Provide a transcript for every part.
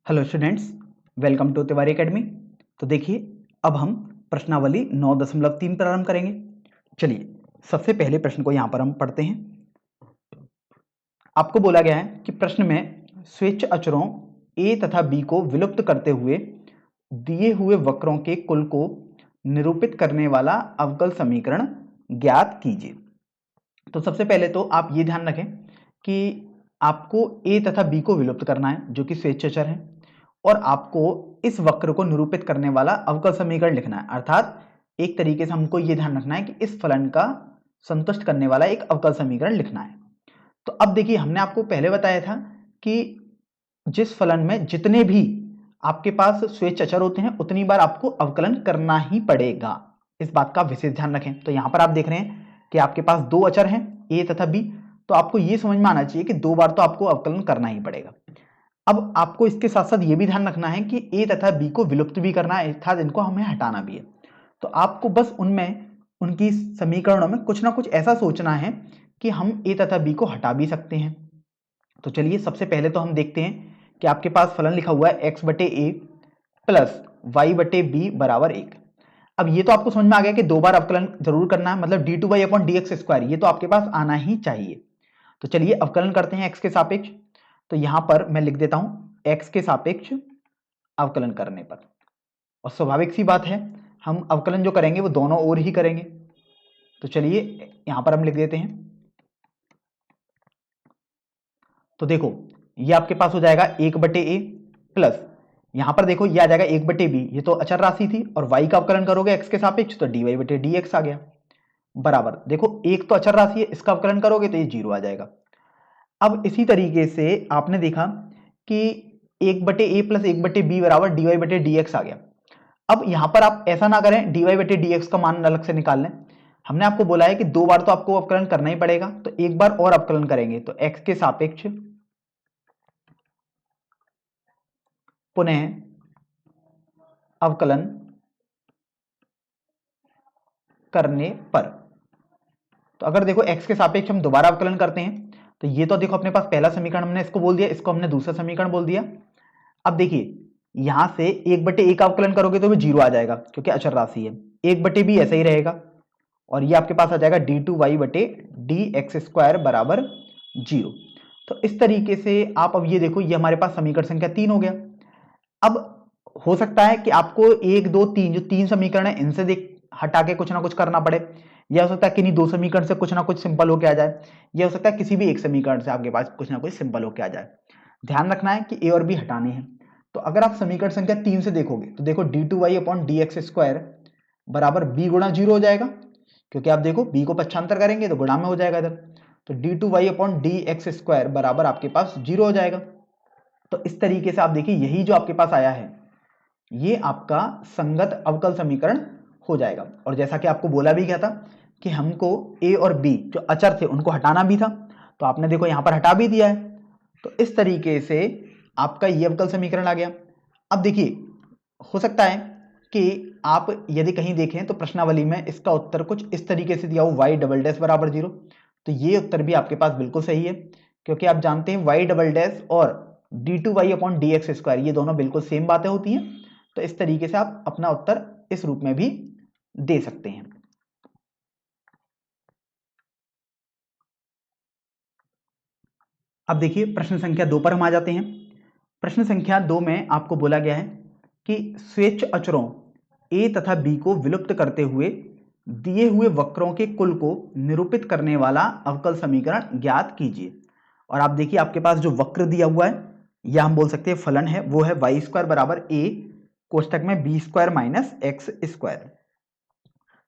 Hello students, welcome to Tiwari academy. तो देखिए, अब हम प्रश्नावली 9.3 प्रारंभ करेंगे। चलिए, सबसे पहले प्रश्न को यहाँ पर हम पढ़ते हैं। आपको बोला गया है कि प्रश्न में स्वेच्छ अचरों a तथा b को विलुप्त करते हुए दिए हुए वक्रों के कुल को निरूपित करने वाला अवकल समीकरण ज्ञात कीजिए। तो सबसे पहले तो आप ये ध्यान रखें कि आपको a तथा b को विलुप्त करना है, जो कि स्वेच्छ अचर है, और आपको इस वक्र को निरूपित करने वाला अवकल समीकरण लिखना है। अर्थात एक तरीके से हमको ये ध्यान रखना है कि इस फलन का संतुष्ट करने वाला एक अवकल समीकरण लिखना है। तो अब देखिए, हमने आपको पहले बताया था कि जिस फलन में जितने भी आपके पास स्वेच्छ अचर होते हैं उतनी बार आपको अवकलन करना ही पड़ेगा। इस बात का विशेष ध्यान रखें। तो यहां पर आप देख रहे हैं कि आपके पास दो अचर हैं, a तथा b, तो आपको यह समझ में आना चाहिए कि दो बार तो आपको अवकलन करना ही पड़ेगा। अब आपको इसके साथ साथ ये भी ध्यान रखना है कि a तथा b को विलुप्त भी करना है, अर्थात इनको हमें हटाना भी है। तो आपको बस उनमें उनकी समीकरणों में कुछ ना कुछ ऐसा सोचना है कि हम a तथा b को हटा भी सकते हैं। तो चलिए, सबसे पहले तो हम देखते हैं कि आपके पास फलन लिखा हुआ है x बटे a प्लस y बटे b बराबर 1। अब ये तो आपको समझ में आ गया कि दो बार अवकलन जरूर करना है, मतलब d2y अपॉन dx स्क्वायर, ये तो आपके पास आना ही चाहिए। तो चलिए अवकलन करते हैं x के सापेक्ष। तो यहां पर मैं लिख देता हूं x के सापेक्ष अवकलन करने पर, और स्वाभाविक सी बात है हम अवकलन जो करेंगे वो दोनों ओर ही करेंगे। तो चलिए यहां पर हम लिख देते हैं। तो देखो, ये आपके पास हो जाएगा 1 बटे ए प्लस, यहां पर देखो ये आ जाएगा 1 बटे बी, ये तो अचर राशि थी, और y का अवकलन करोगे x के सापेक्ष तो dy बटे dx आ गया, बराबर देखो एक तो अचर राशि है, इसका अवकलन करोगे तो ये 0 आ जाएगा। अब इसी तरीके से आपने देखा कि 1 बटे ए प्लस 1 बटे बी बराबर dy बटे dx आ गया। अब यहां पर आप ऐसा ना करें dy बटे dx का मान अलग से निकाल लें। हमने आपको बोला है कि दो बार तो आपको अवकलन करना ही पड़ेगा, तो एक बार और अवकलन करेंगे तो x के सापेक्ष पुनः अवकलन करने पर, तो अगर देखो x के सापेक्ष हम दोबारा अवकलन करते हैं तो ये तो देखो अपने पास पहला समीकरण हमने इसको बोल दिया, इसको हमने दूसरा समीकरण बोल दिया। अब देखिए यहां से 1 बटे ए का अवकलन करोगे तो भी 0 आ जाएगा क्योंकि अचर राशि है, 1 बटे बी ऐसा ही रहेगा, और ये आपके पास आ जाएगा d2y बटे dx स्क्वायर बराबर 0। तो इस तरीके से आप अब ये देखो, ये हमारे पास समीकरण संख्या 3 हो गया। अब हो सकता है कि आपको 1 2 3 जो तीन समीकरण है इनसे देख हटा के कुछ ना कुछ करना पड़े, यह हो सकता है किन्हीं दो समीकरण से कुछ ना कुछ सिंपल होके आ जाए, यह हो सकता है किसी भी एक समीकरण से आपके पास कुछ ना कुछ सिंपल होके आ जाए। ध्यान रखना है कि ए और बी हटाने हैं। तो अगर आप समीकरण संख्या 3 से देखोगे तो देखो d2y अपॉन dx स्क्वायर बराबर b गुणा 0 हो जाएगा, क्योंकि आप देखो b को पक्षांतर करेंगे तो गुणा में हो जाएगा इधर, तो d2y अपॉन dx स्क्वायर बराबर आपके पास 0 हो जाएगा। तो इस तरीके से आप देखिए यही जो आपके पास आया है ये आपका संगत अवकल समीकरण हो जाएगा। और जैसा कि आपको बोला भी गया था कि हमको a और b जो अचर थे उनको हटाना भी था, तो आपने देखो यहां पर हटा भी दिया है। तो इस तरीके से आपका ये अवकल समीकरण आ गया। अब देखिए, हो सकता है कि आप यदि कहीं देखें तो प्रश्नावली में इसका उत्तर कुछ इस तरीके से दिया हो y डबल डैश बराबर 0, तो ये उत्तर भी आपके पास बिल्कुल सही है, क्योंकि आप जानते हैं y डबल डैश और d2y अपॉन dx स्क्वायर ये दोनों बिल्कुल सेम बातें होती हैं। तो इस तरीके से आप अपना उत्तर इस रूप में भी दे सकते हैं। अब देखिए प्रश्न संख्या 2 पर हम आ जाते हैं। प्रश्न संख्या 2 में आपको बोला गया है कि स्वेच्छ अचरों a तथा b को विलुप्त करते हुए दिए हुए वक्रों के कुल को निरूपित करने वाला अवकल समीकरण ज्ञात कीजिए। और आप देखिए आपके पास जो वक्र दिया हुआ है या हम बोल सकते हैं फलन है, वो है वाई स्क्वायर बराबर a कोष्टक में B square minus X square.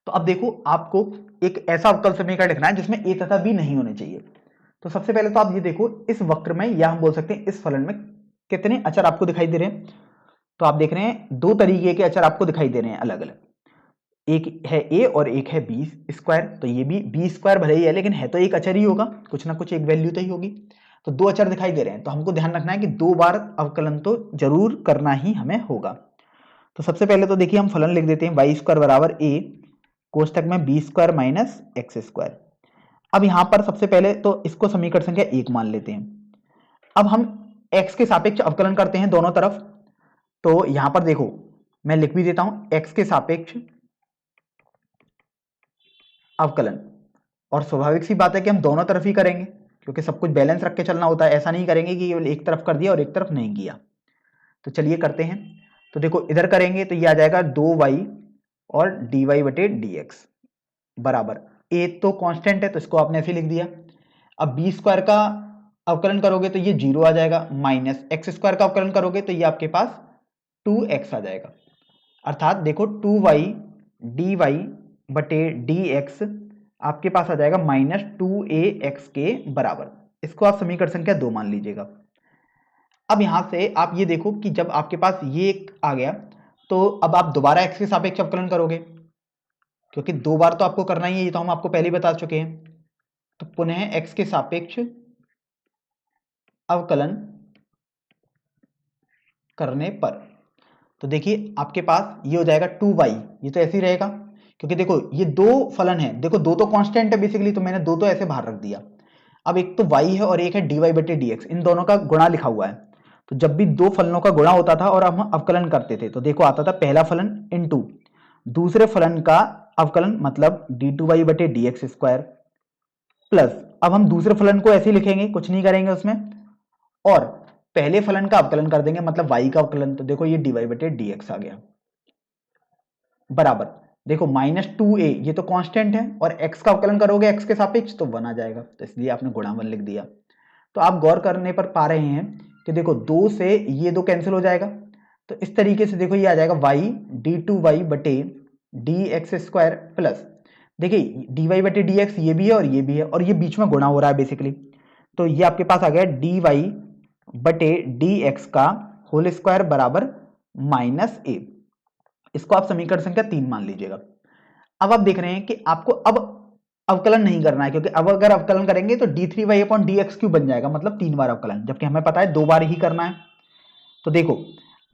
तो अब देखो आपको एक ऐसा अवकल समीकरण लिखना है जिसमें a तथा b नहीं होने चाहिए। तो सबसे पहले तो आप ये देखो इस वक्र में या हम बोल सकते हैं इस फलन में कितने अचर आपको दिखाई दे रहे हैं। तो आप देख रहे हैं दो तरीके के अचर आपको दिखाई दे रहे हैं अलग अलग, एक है a और एक है बी स्क्वायर। तो ये भी बी स्क्वायर भले ही है लेकिन है तो एक अचर ही होगा, कुछ ना कुछ एक वैल्यू तो ही होगी। तो दो अचर दिखाई दे रहे हैं, तो हमको ध्यान रखना है कि दो बार अवकलन तो जरूर करना ही हमें होगा। तो सबसे पहले तो देखिए हम फलन लिख देते हैं वाई स्क्वायर बराबर a कोष्टक में B square minus X square. अब यहां पर सबसे पहले तो इसको समीकरण संख्या 1 मान लेते हैं। अब हम x के सापेक्ष अवकलन करते हैं दोनों तरफ, तो यहां पर देखो मैं लिख भी देता हूं x के सापेक्ष अवकलन, और स्वाभाविक सी बात है कि हम दोनों तरफ ही करेंगे क्योंकि सब कुछ बैलेंस रख के चलना होता है, ऐसा नहीं करेंगे कि केवल एक तरफ कर दिया और एक तरफ नहीं किया। तो चलिए करते हैं। तो देखो इधर करेंगे तो ये आ जाएगा 2y और dy बटे dx बराबर, a तो कांस्टेंट है तो इसको आपने ऐसे लिख दिया। अब बी स्क्वायर का अवकलन करोगे तो ये 0 आ जाएगा, माइनस एक्स स्क्वायर का अवकलन करोगे तो ये आपके पास 2x आ जाएगा, अर्थात देखो 2y dy बटे dx आपके पास आ जाएगा माइनस 2ax के बराबर। इसको आप समीकरण संख्या 2 मान लीजिएगा। अब यहां से आप ये देखो कि जब आपके पास ये आ गया तो अब आप दोबारा x के सापेक्ष अवकलन करोगे, क्योंकि 2 बार तो आपको करना ही है, ये तो हम आपको पहले बता चुके हैं। तो पुनः x के सापेक्ष अवकलन करने पर तो देखिए आपके पास ये हो जाएगा 2y, ये तो ऐसे ही रहेगा क्योंकि देखो ये दो फलन है, देखो दो तो कांस्टेंट है बेसिकली, तो मैंने दो तो ऐसे बाहर रख दिया। अब एक तो y है और एक है dy बटे dx, इन दोनों का गुणा लिखा हुआ है। तो जब भी दो फलनों का गुणा होता था और हम अवकलन करते थे तो देखो आता था पहला फलन इनटू दूसरे फलन का अवकलन, मतलब d2y बटे dx स्क्वायर, प्लस अब हम दूसरे फलन को ऐसे ही लिखेंगे, कुछ नहीं करेंगे उसमें, और पहले फलन का अवकलन कर देंगे मतलब y का अवकलन, तो देखो ये dy बटे dx आ गया बराबर, देखो माइनस 2a ये तो कांस्टेंट है और x का अवकलन करोगे x के सापेक्ष तो 1 आ जाएगा, तो इसलिए आपने गुणा 1 लिख दिया। तो आप गौर करने पर पा रहे हैं कि देखो 2 से ये 2 कैंसिल हो जाएगा, तो इस तरीके से देखो ये आ जाएगा y d2y बटे dx स्क्वायर प्लस देखिए dy बटे dx ये भी है और ये भी है और ये बीच में गुणा हो रहा है बेसिकली, तो ये आपके पास आ गया dy बटे dx का होल स्क्वायर बराबर माइनस a। इसको आप समीकरण संख्या 3 मान लीजिएगा। अब आप देख रहे हैं कि आपको अब अवकलन नहीं करना है, क्योंकि अब अगर अवकलन करेंगे तो d3y अपॉन dx क्यूब बन जाएगा, मतलब 3 बार अवकलन, जबकि हमें पता है 2 बार ही करना है। तो देखो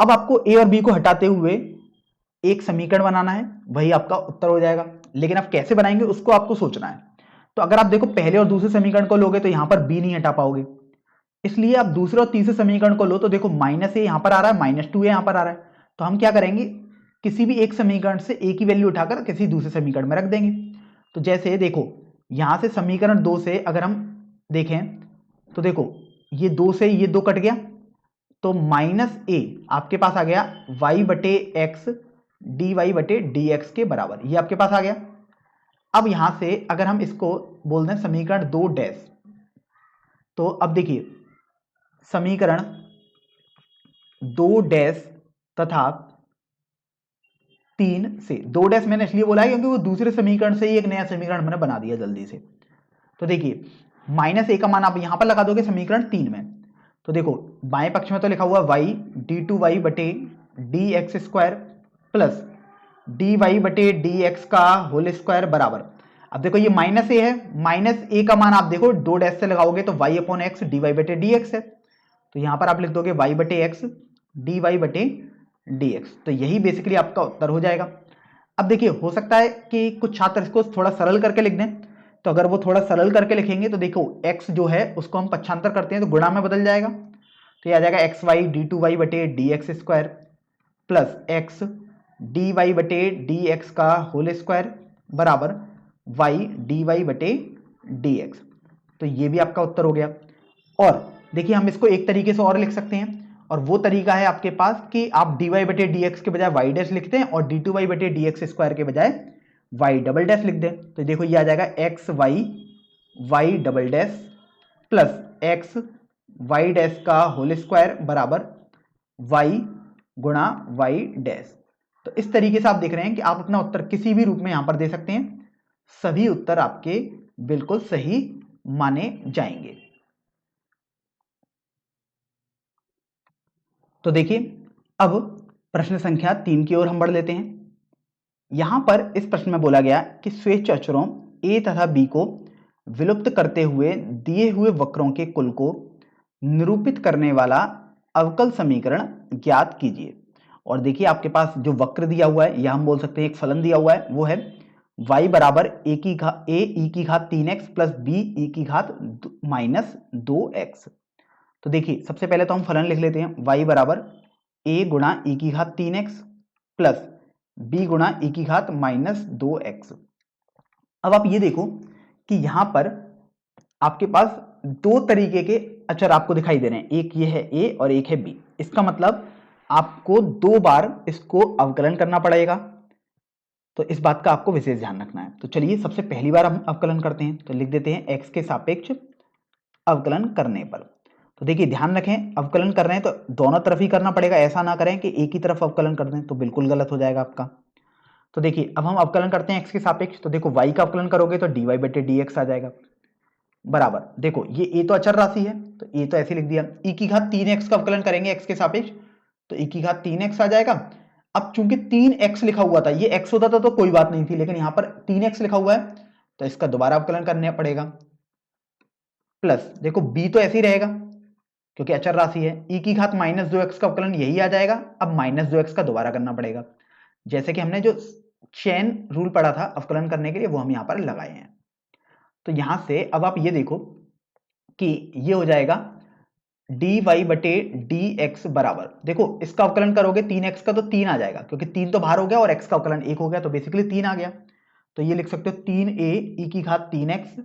अब आपको a और b को हटाते हुए एक समीकरण बनाना है, वही आपका उत्तर हो जाएगा, लेकिन आप कैसे बनाएंगे उसको आपको सोचना है। तो अगर आप देखो पहले और दूसरे समीकरण को लोगे तो यहां पर b नहीं हटा पाओगे, इसलिए आप दूसरे और तीसरे समीकरण को लो तो देखो माइनस ए यहां पर आ रहा है, माइनस 2a यहां पर आ रहा है, तो हम क्या करेंगे किसी भी एक समीकरण से a की वैल्यू उठाकर किसी दूसरे समीकरण में रख देंगे। तो जैसे देखो यहां से समीकरण 2 से अगर हम देखें तो देखो ये 2 से ये 2 कट गया, तो माइनस a आपके पास आ गया y बटे एक्स dy बटे dx के बराबर, ये आपके पास आ गया। अब यहां से अगर हम इसको बोल दें समीकरण 2 डैश, तो अब देखिए समीकरण 2 डैश तथा 3 से, 2 डैश मैंने इसलिए बोला है क्योंकि वो दूसरे समीकरण से ही एक नया समीकरण मैंने बना दिया जल्दी से। तो देखिए माइनस a का मान आप यहां पर लगा दोगे समीकरण 3 में, तो देखो बाएं पक्ष में तो लिखा हुआ y d2y बटे dx स्क्वायर प्लस dy बटे dx का होल स्क्वायर बराबर, अब देखो ये माइनस a है, माइनस a का मान आप देखो 2 डैश से लगाओगे तो y अपॉन एक्स dy बटे dx है, तो यहां पर आप लिख दोगे y बटे एक्स dy बटे dx, तो यही बेसिकली आपका उत्तर हो जाएगा। अब देखिए हो सकता है कि कुछ छात्र इसको थोड़ा सरल करके लिख दें, तो अगर वो थोड़ा सरल करके लिखेंगे तो देखो x जो है उसको हम पक्षांतर करते हैं तो गुणा में बदल जाएगा, तो ये आ जाएगा एक्स वाई d2y बटे dx square plus x dy बटे dx का होल स्क्वायर बराबर y dy बटे dx, तो ये भी आपका उत्तर हो गया। और देखिए हम इसको एक तरीके से और लिख सकते हैं, और वो तरीका है आपके पास कि आप dy बटे dx के बजाय y डैश लिखते हैं और d2y बटे dx स्क्वायर के बजाय y डबल डैश लिख दें, तो देखो ये आ जाएगा X Y Y double dash plus X Y dash का होल स्क्वायर बराबर y गुणा y डैश। तो इस तरीके से आप देख रहे हैं कि आप अपना उत्तर किसी भी रूप में यहां पर दे सकते हैं, सभी उत्तर आपके बिल्कुल सही माने जाएंगे। तो देखिए अब प्रश्न संख्या 3 की ओर हम बढ़ लेते हैं। यहां पर इस प्रश्न में बोला गया कि स्वेच्छ अक्षरों a तथा b को विलुप्त करते हुए दिए हुए वक्रों के कुल को निरूपित करने वाला अवकल समीकरण ज्ञात कीजिए। और देखिए आपके पास जो वक्र दिया हुआ है या हम बोल सकते हैं एक फलन दिया हुआ है, वो है y बराबर a e की घात 3x प्लस b e की घात माइनस 2x। तो देखिए सबसे पहले तो हम फलन लिख लेते हैं, y बराबर a गुणा e की घात 3x प्लस b गुणा e की घात -2x। अब आप ये देखो कि यहां पर आपके पास दो तरीके के अचर आपको दिखाई दे रहे हैं, एक ये है a और एक है b। इसका मतलब आपको दो बार इसको अवकलन करना पड़ेगा, तो इस बात का आपको विशेष ध्यान रखना है। तो चलिए सबसे पहली बार हम अवकलन करते हैं, तो लिख देते हैं x के सापेक्ष अवकलन करने पर। तो देखिए ध्यान रखें, अवकलन कर रहे हैं तो दोनों तरफ ही करना पड़ेगा, ऐसा ना करें कि एक ही तरफ अवकलन कर दें तो बिल्कुल गलत हो जाएगा आपका। तो देखिए अब हम अवकलन करते हैं x के सापेक्ष, तो देखो y का अवकलन करोगे तो dy बटे dx आ जाएगा बराबर, देखो ये a तो अचर राशि है तो a तो ऐसे लिख दिया, e की घात 3x का अवकलन करेंगे x के सापेक्ष तो e की घात 3x आ जाएगा। अब चूंकि 3x लिखा हुआ था, ये x होता था तो कोई बात नहीं थी, लेकिन यहां पर 3x लिखा हुआ है तो इसका दोबारा अवकलन करना पड़ेगा। प्लस देखो b तो ऐसे ही रहेगा क्योंकि अचर राशि है, e की घात -2x का अवकलन यही आ जाएगा। अब -2x का दोबारा करना पड़ेगा, जैसे कि हमने जो चेन रूल पढ़ा था अवकलन करने के लिए वो हम यहाँ पर लगाए हैं। तो यहां से अब आप ये देखो कि ये हो जाएगा dy बटे dx बराबर, देखो इसका अवकलन करोगे 3x का तो 3 आ जाएगा क्योंकि 3 तो बाहर हो गया और x का अवकलन 1 हो गया तो बेसिकली 3 आ गया। तो ये लिख सकते हो 3a e की घात 3x।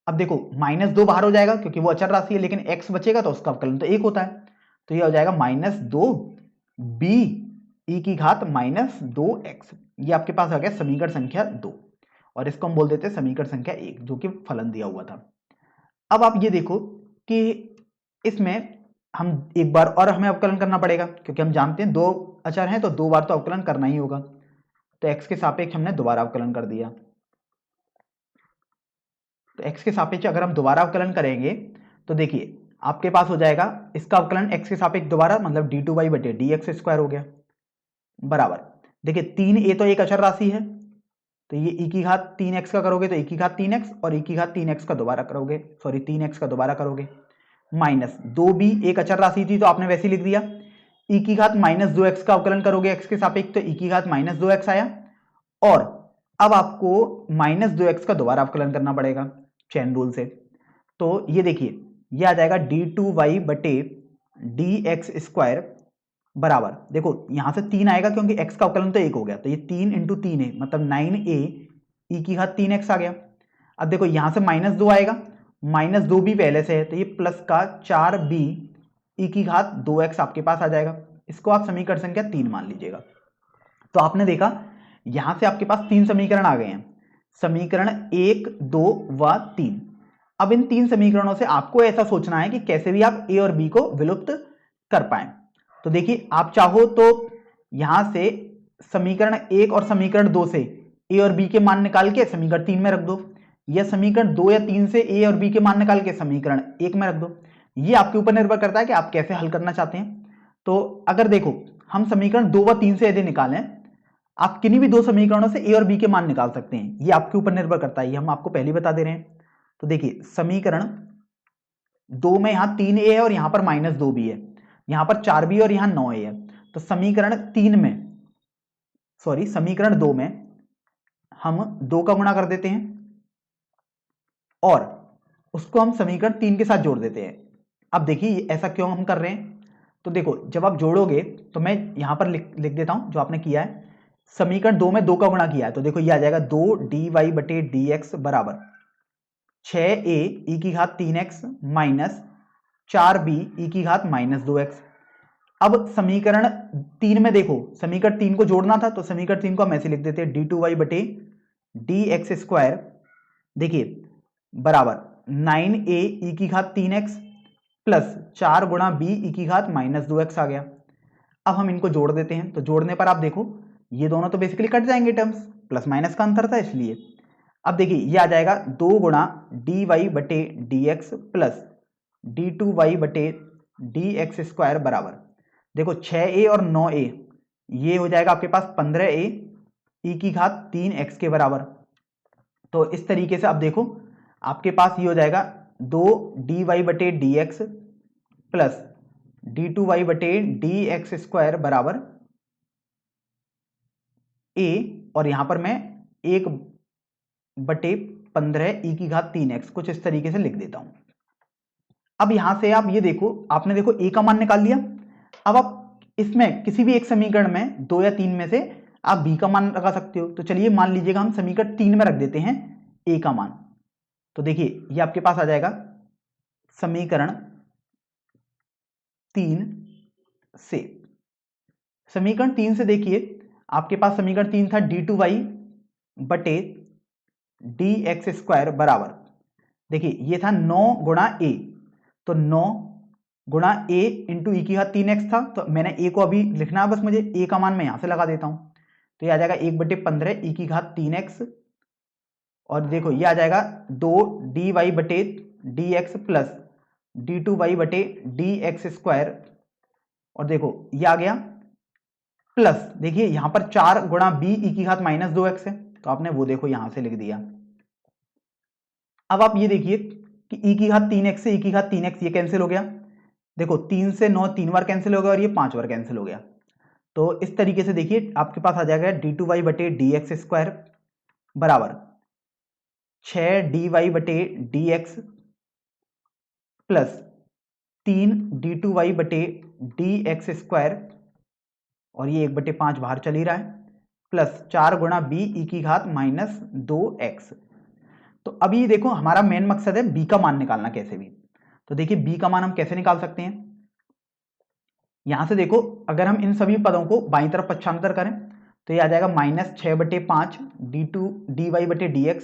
अब देखो -2 बाहर हो जाएगा क्योंकि वो अचर राशि है, लेकिन x बचेगा तो उसका अवकलन तो 1 होता है, तो ये हो जाएगा -2b e की घात -2x। ये आपके पास आ गया समीकरण संख्या 2 और इसको हम बोल देते हैं समीकरण संख्या 1 जो कि फलन दिया हुआ था। अब आप ये देखो कि इसमें हम एक बार और हमें अवकलन करना पड़ेगा क्योंकि हम जानते हैं दो अचर हैं तो दो बार तो अवकलन करना ही होगा। तो x के सापेक्ष हमने दोबारा अवकलन कर दिया, तो x के सापेक्ष अगर हम दोबारा अवकलन करेंगे तो देखिए आपके पास हो जाएगा इसका अवकलन x के सापेक्ष दोबारा, मतलब d2y बटे dx स्क्वायर हो गया बराबर, देखिए 3a तो एक अचर राशि है तो ये e की घात 3x का करोगे तो e की घात 3x और e की घात 3x का दोबारा करोगे, सॉरी 3x का दोबारा करोगे, माइनस 2b एक अचर राशि थी तो आपने वैसे ही लिख दिया, e की घात -2x का अवकलन करोगे x के सापेक्ष तो e की घात -2x आया, और अब आपको -2x का दोबारा अवकलन करना पड़ेगा चेन रूल से। तो ये देखिए ये आ जाएगा d2y बटे dx स्क्वायर बराबर, देखो यहां से 3 आएगा क्योंकि x का अवकलन तो 1 हो गया तो ये 3 × 3 है मतलब 9a e की घात 3x आ गया। अब देखो यहां से -2 आएगा, -2b पहले से है तो ये प्लस का 4b e की घात 2x आपके पास आ जाएगा। इसको आप समीकरण संख्या 3 मान लीजिएगा। तो आपने देखा यहां से आपके पास 3 समीकरण आ गए हैं, समीकरण 1, 2 व 3। अब इन 3 समीकरणों से आपको ऐसा सोचना है कि कैसे भी आप a और b को विलुप्त कर पाए। तो देखिए आप चाहो तो यहां से समीकरण 1 और समीकरण 2 से a और b के मान निकाल के समीकरण 3 में रख दो, या समीकरण 2 या 3 से a और b के मान निकाल के समीकरण 1 में रख दो। ये आपके ऊपर निर्भर करता है कि आप कैसे हल करना चाहते हैं। तो अगर देखो हम समीकरण 2 व 3 से यदि निकालें, आप किन्हीं भी दो समीकरणों से a और b के मान निकाल सकते हैं, ये आपके ऊपर निर्भर करता है, ये हम आपको पहले बता दे रहे हैं। तो देखिए समीकरण 2 में यहां 3a है और यहां पर -2b है, यहां पर 4b और यहां 9a है, तो समीकरण 3 में, सॉरी समीकरण 2 में हम 2 का गुणा कर देते हैं और उसको हम समीकरण 3 के साथ जोड़ देते हैं। अब देखिए ऐसा क्यों हम कर रहे हैं, तो देखो जब आप जोड़ोगे तो मैं यहां पर लिख देता हूं जो आपने किया है, समीकरण 2 में 2 का गुणा किया है तो देखो ये आ जाएगा 2dy बटे dx बराबर 6a e की घात 3x माइनस 4b e की घात -2x। अब समीकरण 3 में देखो समीकरण 3 को जोड़ना था तो समीकरण 3 को हम ऐसे लिख देते हैं d2y बटे dx स्क्वायर, देखिए बराबर 9a e की घात 3x प्लस 4 गुणा b e की घात -2x आ गया। अब हम इनको जोड़ देते हैं, तो जोड़ने पर आप देखो ये दोनों तो बेसिकली कट जाएंगे टर्म्स, प्लस माइनस का अंतर था इसलिए। अब देखिए ये आ जाएगा 2 गुणा dy बटे dx प्लस d2y बटे dx स्क्वायर बराबर, देखो 6a और 9a ये हो जाएगा आपके पास 15a e की घात 3x के बराबर। तो इस तरीके से अब देखो आपके पास ये हो जाएगा 2dy बटे dx प्लस d2y बटे dx स्क्वायर बराबर a, और यहां पर मैं 1 बटे 15 e की घात 3x कुछ इस तरीके से लिख देता हूं। अब यहां से आप ये देखो, आपने देखो a का मान निकाल लिया। अब आप इसमें किसी भी एक समीकरण में 2 या 3 में से आप b का मान लगा सकते हो। तो चलिए मान लीजिएगा हम समीकरण 3 में रख देते हैं a का मान। तो देखिए ये आपके पास आ जाएगा समीकरण 3 से। समीकरण 3 से देखिए आपके पास समीकरण 3 था d2y बटे dx स्क्वायर बराबर, देखिए ये था 9 गुणा a, तो 9 गुणा a इंटू ई की घात 3x था। तो मैंने a को अभी लिखना है, बस मुझे a का मान मैं यहां से लगा देता हूं। तो ये आ जाएगा 1/15 ई की घात 3x, और देखो ये आ जाएगा 2 dy बटे dx प्लस d2y बटे dx स्क्वायर, और देखो ये आ गया प्लस, देखिए यहां पर 4 गुणा b ई की घात -2x है, तो आपने वो देखो यहां से लिख दिया। अब आप ये देखिए कि e की घात 3x से e की घात 3x ये कैंसिल हो गया। देखो 3 से 9 3 बार कैंसिल हो गया और ये 5 बार कैंसिल हो गया। तो इस तरीके से देखिए आपके पास आ जाएगा d2y बटे dx स्क्वायर बराबर 6 dy बटे dx प्लस 3 d2y बटे dx स्क्वायर, और ये 1/5 बाहर चल ही रहा है, प्लस 4 गुणा b ई की घात -2x। तो अभी देखो हमारा मेन मकसद है b का मान निकालना कैसे भी। तो देखिए b का मान हम कैसे निकाल सकते हैं, यहां से देखो अगर हम इन सभी पदों को बाईं तरफ पक्षांतर करें तो ये आ जाएगा -6/5 dy बटे dx।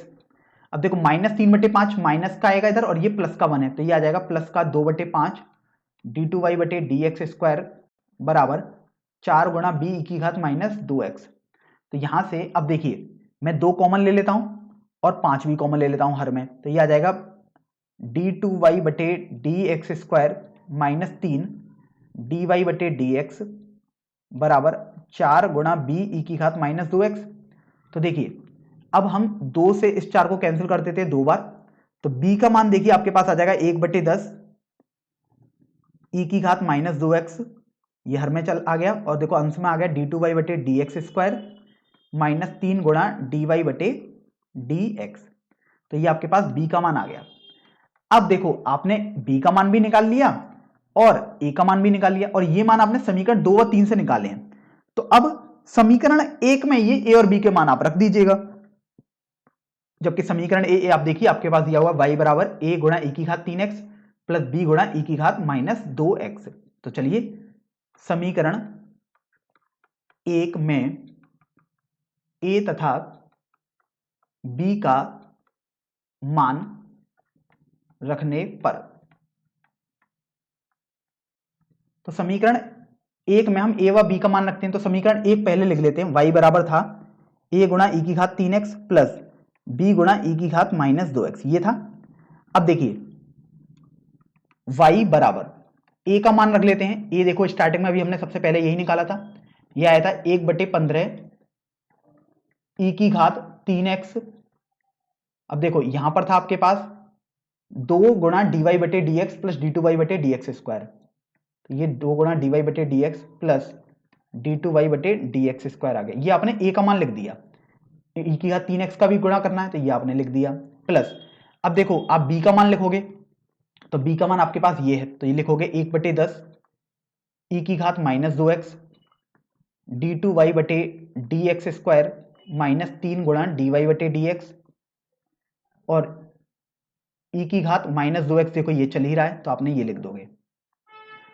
अब देखो -3/5 माइनस का आएगा इधर और ये प्लस का 1 है, तो ये आ जाएगा प्लस का 2/5 d2y बटे dx स्क्वायर बराबर 4 गुणा b ई की घात -2x। तो यहां से अब देखिए मैं 2 कॉमन ले लेता हूं और 5 भी कॉमन ले लेता हूं हर में, तो ये आ जाएगा d2y बटे dx स्क्वायर -3 dy बटे dx बराबर 4 गुणा b ई की घात -2x। तो देखिए अब हम 2 से इस 4 को कैंसिल कर देते हैं 2 बार, तो b का मान देखिए आपके पास आ जाएगा 1/10 ई की घात -2x, ये हर में चल आ गया, और देखो अंश में आ गया d2y बटे dx स्क्वायर -3 गुणा dy बटे dx। तो ये आपके पास b का मान आ गया। अब देखो आपने b का मान भी निकाल लिया और a का मान भी निकाल लिया, और ये मान आपने समीकरण 2 व 3 से निकाले हैं। तो अब समीकरण 1 में ये a और b के मान आप रख दीजिएगा, जबकि समीकरण a आप देखिए आपके पास दिया हुआ y बराबर a गुणा e की घात 3x प्लस b गुणा e की घात -2x। तो चलिए समीकरण 1 में a तथा b का मान रखने पर, तो समीकरण 1 में हम a व b का मान रखते हैं। तो समीकरण 1 पहले लिख लेते हैं, y बराबर था a गुणा e की घात 3x प्लस b गुणा e की घात -2x, ये था। अब देखिए y बराबर a का मान रख लेते हैं, a देखो स्टार्टिंग में अभी हमने सबसे पहले यही निकाला था, यह आया था 1/15 e की घात 3x। अब देखो यहां पर था आपके पास 2 गुणा dy बटे dx प्लस d2y बटे dx स्क्वायर, तो ये 2 गुणा dy बटे dx प्लस d2y बटे dx स्क्वायर आ गया। ये आपने a का मान लिख दिया, e की घात 3x का भी गुणा करना है तो ये आपने लिख दिया, प्लस अब देखो आप b का मान लिखोगे तो b का मान आपके पास ये है, तो ये लिखोगे 1/10 e की घात -2x d2y बटे dx स्क्वायर -3 गुणा dy बटे dx, और e की घात -2x देखो ये चल ही रहा है तो आपने ये लिख दोगे।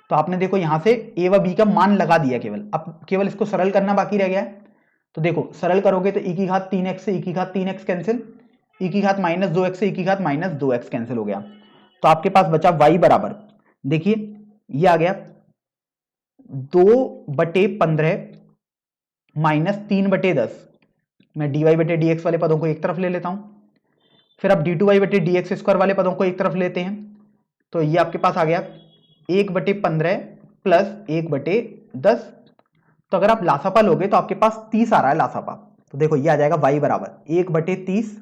तो आपने देखो यहां से a व b का मान लगा दिया केवल, अब केवल इसको सरल करना बाकी रह गया है। तो देखो सरल करोगे तो e की घात 3x से e की घात 3x कैंसिल, e की घात -2x से e की घात -2x कैंसिल हो गया। तो आपके पास बचा y बराबर, देखिए ये आ गया 2/15 -3/10, मैं dy बटे dx वाले पदों को एक तरफ ले लेता हूं, फिर अब d2y बटे dx स्क्वायर वाले पदों को एक तरफ लेते हैं, तो ये आपके पास आ गया 1/15 प्लस 1/10। तो अगर आप लासापा लोगे तो आपके पास 30 आ रहा है लासापा, तो देखो ये आ जाएगा y बराबर 1/30,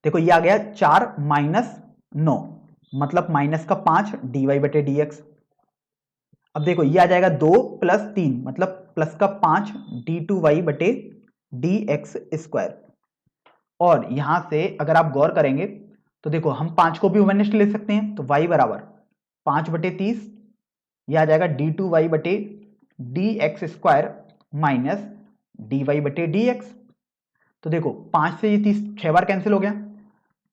देखो ये आ गया 4 - 9 मतलब -5 dy बटे dx। अब देखो ये आ जाएगा 2 + 3 मतलब +5 d2y बटे dx स्क्वायर, और यहां से अगर आप गौर करेंगे तो देखो हम 5 को भी ओवरनिस्ट ले सकते हैं, तो y बराबर 5/30, यह आ जाएगा d2y/dx² माइनस dy/dx। तो देखो 5 से ये 30 6 बार कैंसिल हो गया,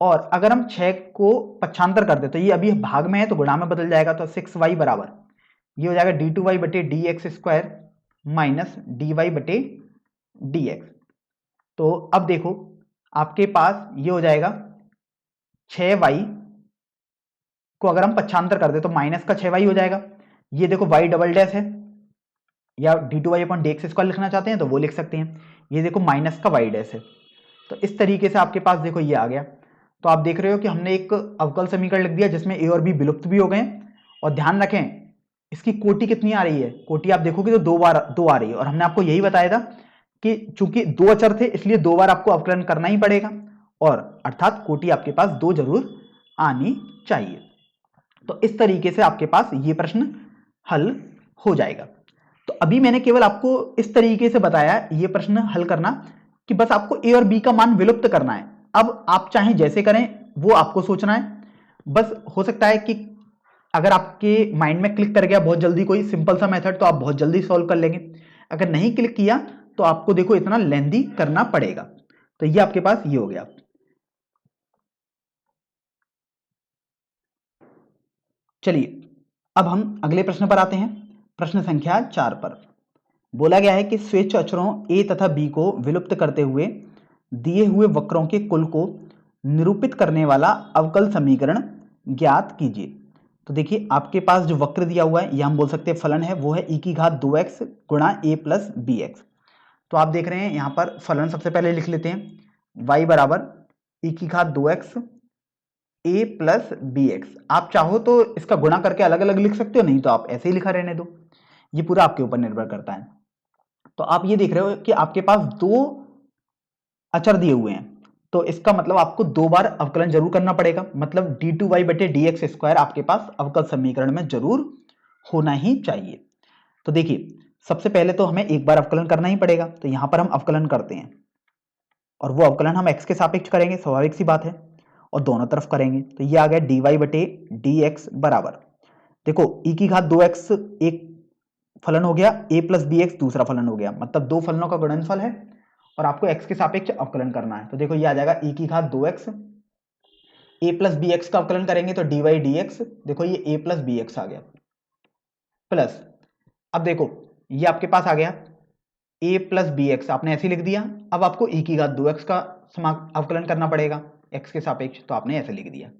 और अगर हम 6 को पक्षांतर कर दे तो ये अभी भाग में है तो गुणा में बदल जाएगा, तो 6y बराबर ये हो जाएगा d2y/dx² माइनस dy/dx। तो अब देखो आपके पास ये हो जाएगा 6y को अगर हम पक्षांतर कर दे तो माइनस का 6y हो जाएगा। ये देखो y डबल डैश है, या d2y/dx² लिखना चाहते हैं तो वो लिख सकते हैं। ये देखो माइनस का y डैश है, तो इस तरीके से आपके पास देखो ये आ गया। तो आप देख रहे हो कि हमने एक अवकल समीकरण लिख दिया जिसमें a और b विलुप्त भी हो गए। और ध्यान रखें इसकी कोटि कितनी आ रही है, कोटि आप देखोगे तो दो आ रही है, और हमने आपको यही बताया था कि चूंकि 2 अचर थे इसलिए 2 बार आपको अवकलन करना ही पड़ेगा, और अर्थात कोटि आपके पास 2 जरूर आनी चाहिए। तो इस तरीके से आपके पास ये प्रश्न हल हो जाएगा। तो अभी मैंने केवल आपको इस तरीके से बताया ये प्रश्न हल करना कि बस आपको a और b का मान विलुप्त करना है। अब आप चाहें जैसे करें वो आपको सोचना है, बस हो सकता है कि अगर आपके माइंड में क्लिक कर गया बहुत जल्दी कोई सिंपल सा मेथड तो आप बहुत जल्दी सॉल्व कर लेंगे, अगर नहीं क्लिक किया तो आपको देखो इतना लेंदी करना पड़ेगा। तो ये आपके पास ये हो गया। चलिए अब हम अगले प्रश्न पर आते हैं। प्रश्न संख्या 4 पर बोला गया है कि स्वेच्छ अक्षरों a तथा b को विलुप्त करते हुए दिए हुए वक्रों के कुल को निरूपित करने वाला अवकल समीकरण ज्ञात कीजिए। तो देखिए आपके पास जो वक्र दिया हुआ है, यह हम बोल सकते हैं फलन है, वो है e⁻² गुणा a प्लस bx। तो आप देख रहे हैं यहाँ पर फलन सबसे पहले लिख लेते हैं, y बराबर e⁻² a प्लस bx। आप चाहो तो इसका गुणा करके अलग अलग लिख सकते हो, नहीं तो आप ऐसे ही लिखा रहने दो, ये पूरा आपके ऊपर निर्भर करता है। तो आप ये देख रहे हो कि आपके पास 2 अचर दिए हुए हैं, तो इसका मतलब आपको 2 बार अवकलन जरूर करना पड़ेगा, मतलब d2y/dx² आपके पास अवकल समीकरण में जरूर होना ही चाहिए। तो देखिए सबसे पहले तो हमें एक बार अवकलन करना ही पड़ेगा, तो यहां पर हम अवकलन करते हैं, और वो अवकलन हम x के सापेक्ष करेंगे, स्वाभाविक सी बात है, और दोनों तरफ करेंगे। तो ये आ गया dy/dx बराबर, देखो e⁻²x एक फलन हो गया, a प्लस bx दूसरा फलन हो गया, मतलब 2 फलनों का गुणनफल है और आपको x के सापेक्ष अवकलन करना है। तो देखो ये आ जाएगा e⁻²x, a प्लस bx का अवकलन करेंगे तो dy/dx, देखो ये a प्लस bx आ गया, प्लस अब देखो ये आपके पास आ गया a प्लस bx, आपने ऐसे लिख दिया। अब आपको e⁻²x का अवकलन करना पड़ेगा x के सापेक्ष, तो आपने ऐसे लिख दिया।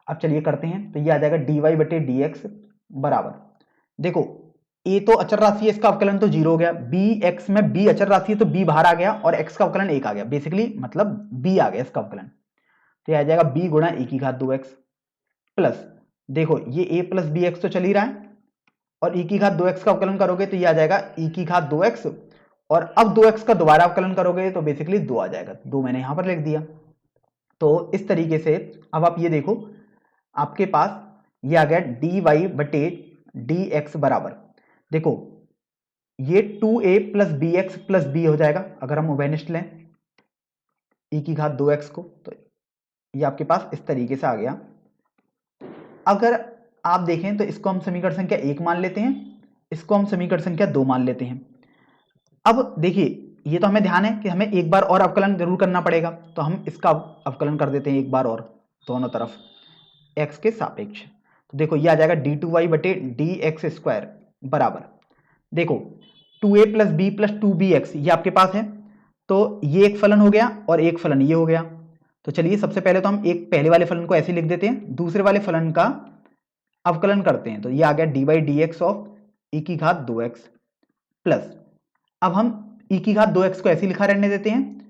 अब चलिए करते हैं, तो ये आ जाएगा dy/dx बराबर, देखो a तो अचर राशि है, इसका अवकलन तो 0 हो गया, bx में b अचर राशि है तो b बाहर आ गया और x का अवकलन 1 आ गया, बेसिकली मतलब b आ गया इसका अवकलन, तो ये आ जाएगा b गुणा e⁻²x प्लस, देखो ये a प्लस bx तो चल ही रहा है, और e⁻²x का अवकलन करोगे तो ये आ जाएगा e⁻²x, और अब 2x का दोबारा अवकलन करोगे तो बेसिकली 2 आ जाएगा, 2 मैंने यहां पर लिख दिया। तो इस तरीके से अब आप ये देखो आपके पास ये आ गया dy/dx बराबर, देखो ये 2a plus bx plus b हो जाएगा अगर हम उभयनिष्ठ लें e⁻²x को, तो ये आपके पास इस तरीके से आ गया। अगर आप देखें तो इसको हम समीकरण संख्या 1 मान लेते हैं, इसको हम समीकरण संख्या 2 मान लेते हैं। अब देखिए ये तो हमें ध्यान है कि हमें एक बार और अवकलन जरूर करना पड़ेगा, तो हम इसका अवकलन कर देते हैं एक बार और दोनों तरफ x के सापेक्ष। तो देखो ये आ जाएगा d2y/dx² बराबर, देखो 2a plus b plus 2bx ये आपके पास है, तो ये एक फलन हो गया और एक फलन ये हो गया। तो चलिए सबसे पहले तो हम एक पहले वाले फलन को ऐसे लिख देते हैं, दूसरे वाले फलन का अवकलन करते हैं, तो ये आ गया dy/dx ऑफ e⁻²x प्लस, अब हम e⁻²x को ऐसे लिखा रहने देते हैं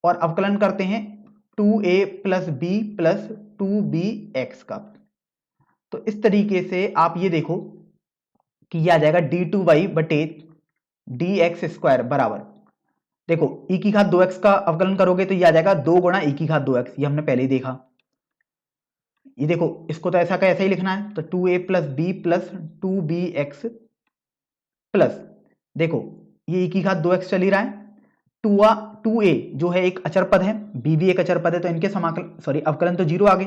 और अवकलन करते हैं 2a plus b plus 2bx का। तो इस तरीके से आप ये देखो कि ये आ जाएगा d2y/dx² बराबर, देखो e⁻²x का अवकलन करोगे तो ये आ जाएगा 2 गुणा e⁻²x, ये हमने पहले ही देखा। ये देखो इसको तो ऐसा का ऐसा ही लिखना है, तो 2a plus b plus 2bx plus, देखो ये e⁻²x चल ही रहा है, 2a जो है एक अचर पद है, b भी एक अचर पद है, तो इनके समाकलन अवकलन तो 0 आ गए,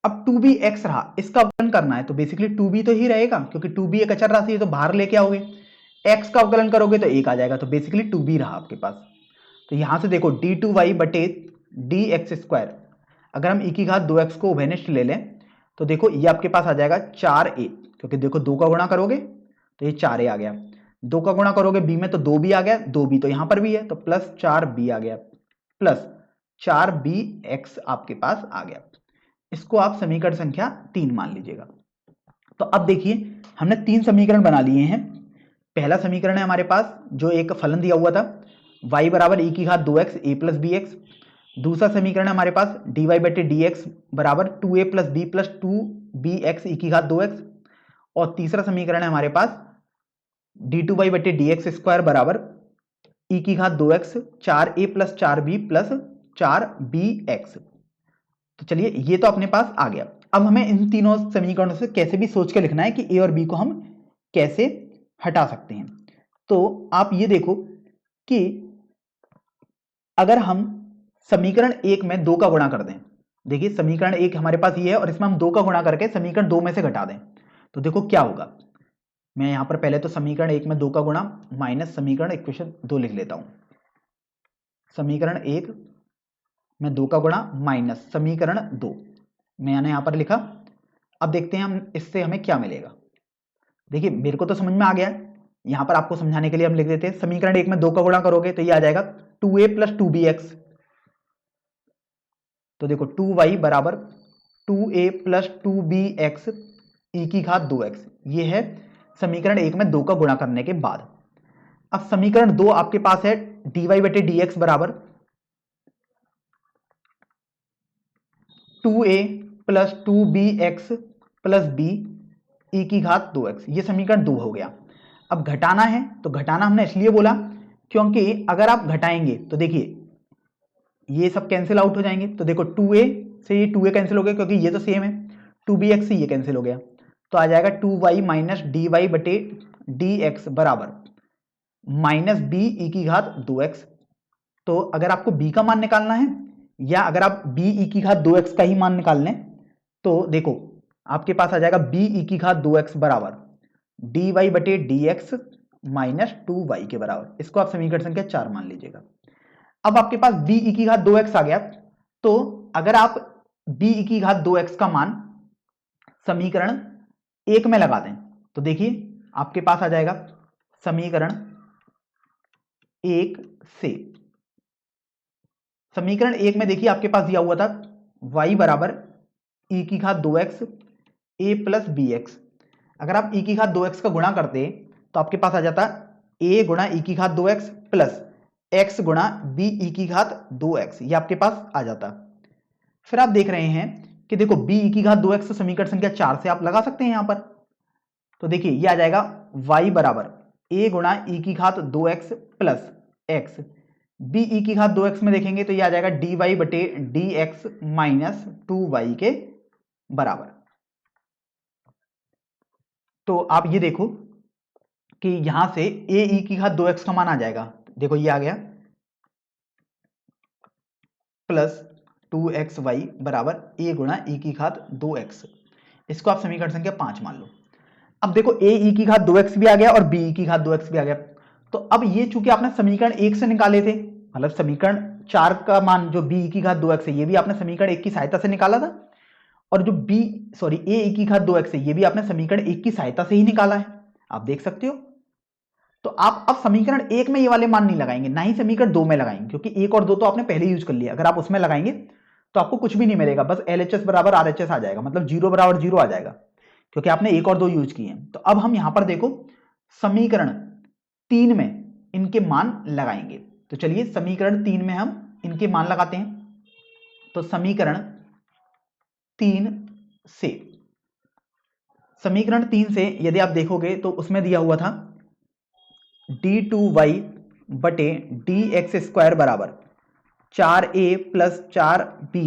अब 2bx रहा, इसका अवकलन करना है तो बेसिकली 2b तो ही रहेगा, क्योंकि 2b एक अचर राशि है तो बाहर लेके आओगे, x का अवकलन करोगे तो 1 आ जाएगा, तो बेसिकली 2b रहा आपके पास। तो यहां से देखो d2y बटे dx स्क्वायर, अगर हम e की घात 2x को उभयनिष्ठ ले लें तो देखो ये आपके पास आ जाएगा 4a, क्योंकि देखो 2 का गुणा करोगे तो ये 4a आ गया, 2 का गुणा करोगे b में तो 2b आ गया, 2b तो यहां पर भी है तो प्लस 4b आ गया, प्लस 4bx आपके पास आ गया। इसको आप समीकरण संख्या 3 मान लीजिएगा। तो अब देखिए हमने 3 समीकरण बना लिए हैं। पहला समीकरण है हमारे पास जो एक फलन दिया हुआ था y बराबर e की घात 2x a plus B x. दूसरा समीकरण है हमारे पास dy बटे डी एक्स बराबर 2a plus B plus 2bx e की घात 2x। और तीसरा समीकरण है हमारे पास d2y बटे डी एक्स स्क्वायर बराबर e की घात 2x 4a plus 4b plus 4bx। तो चलिए ये तो अपने पास आ गया। अब हमें इन तीनों समीकरणों से कैसे भी सोच के लिखना है कि a और b को हम कैसे हटा सकते हैं। तो आप ये देखो कि अगर हम समीकरण 1 में 2 का गुणा कर दें, देखिए समीकरण 1 हमारे पास ये है और इसमें हम 2 का गुणा करके समीकरण 2 में से घटा दें तो देखो क्या होगा। मैं यहां पर पहले तो समीकरण 1 में 2 का गुणा माइनस समीकरण इक्वेशन 2 लिख लेता हूं। समीकरण 1 में 2 का गुणा माइनस समीकरण 2 मैंने यहां पर लिखा। अब देखते हैं हम इससे हमें क्या मिलेगा। देखिए मेरे को तो समझ में आ गया है, यहां पर आपको समझाने के लिए हम लिख देते हैं समीकरण 1 में 2 का गुणा करोगे तो ये आ जाएगा 2a प्लस 2bx। तो देखो 2y बराबर 2a प्लस 2bx e की घात 2x, ये है समीकरण 1 में 2 का गुणा करने के बाद। अब समीकरण 2 आपके पास है dy बटे dx बराबर 2a plus 2bx plus b e की घात 2x, ये समीकरण 2 हो गया। अब घटाना है तो घटाना हमने इसलिए बोला क्योंकि अगर आप घटाएंगे तो देखिए ये सब कैंसिल आउट हो जाएंगे। तो देखो 2a से ये 2a कैंसिल हो गया क्योंकि ये तो सेम है, 2bx से ये कैंसिल हो गया तो आ जाएगा 2y माइनस dy बटे dx बराबर माइनस b e की घात 2x। तो अगर आपको b का मान निकालना है या अगर आप b e की घात 2x का ही मान निकाल लें तो देखो आपके पास आ जाएगा b e की घात 2x बराबर dy बटे dx माइनस 2y के बराबर। इसको आप समीकरण संख्या 4 मान लीजिएगा। अब आपके पास b e की घात 2x आ गया, तो अगर आप b e की घात 2x का मान समीकरण 1 में लगा दें तो देखिए आपके पास आ जाएगा समीकरण 1 से, समीकरण 1 में देखिए आपके पास दिया हुआ था y बराबर e की घात 2x a plus B x. अगर आप e की घात 2x का गुणा करते तो आपके पास आ जाता a गुणा e की घात 2x प्लस x गुणा b e की घात 2x, ये आपके पास आ जाता। फिर आप देख रहे हैं कि देखो b e की घात 2x तो समीकरण संख्या 4 से आप लगा सकते हैं यहां पर। तो देखिए ये आ जाएगा y बराबर a गुणा e की घात 2x plus x, b e की घात 2x में देखेंगे तो ये आ जाएगा dy बटे dx माइनस 2y के बराबर। तो आप ये देखो कि यहां से a e की घात 2x का मान आ जाएगा, देखो ये आ गया प्लस 2xy बराबर a गुणा e की घात 2x। इसको आप समीकरण संख्या 5 मान लो। अब देखो a e की घात 2x भी आ गया और b e की घात 2x भी आ गया। तो अब ये चूंकि आपने समीकरण 1 से निकाले थे, मतलब समीकरण 4 का मान जो b e की घात 2x है ये भी आपने समीकरण 1 की सहायता से निकाला था, और जो a e की घात 2x है ये भी आपने समीकरण 1 की सहायता से ही निकाला है, आप देख सकते हो। तो आप अब समीकरण 1 में ये वाले मान नहीं लगाएंगे, ना ही समीकरण 2 में लगाएंगे, क्योंकि 1 और 2 तो आपने पहले यूज कर लिया। अगर आप उसमें लगाएंगे तो आपको कुछ भी नहीं मिलेगा, बस LHS बराबर RHS आ जाएगा, मतलब 0 बराबर 0 आ जाएगा, क्योंकि आपने 1 और 2 यूज किए हैं। तो अब हम यहां पर देखो समीकरण 3 में इनके मान लगाएंगे। तो चलिए समीकरण 3 में हम इनके मान लगाते हैं। तो समीकरण 3 से, समीकरण 3 से यदि आप देखोगे तो उसमें दिया हुआ था d2y बटे dx स्क्वायर बराबर 4a प्लस 4b,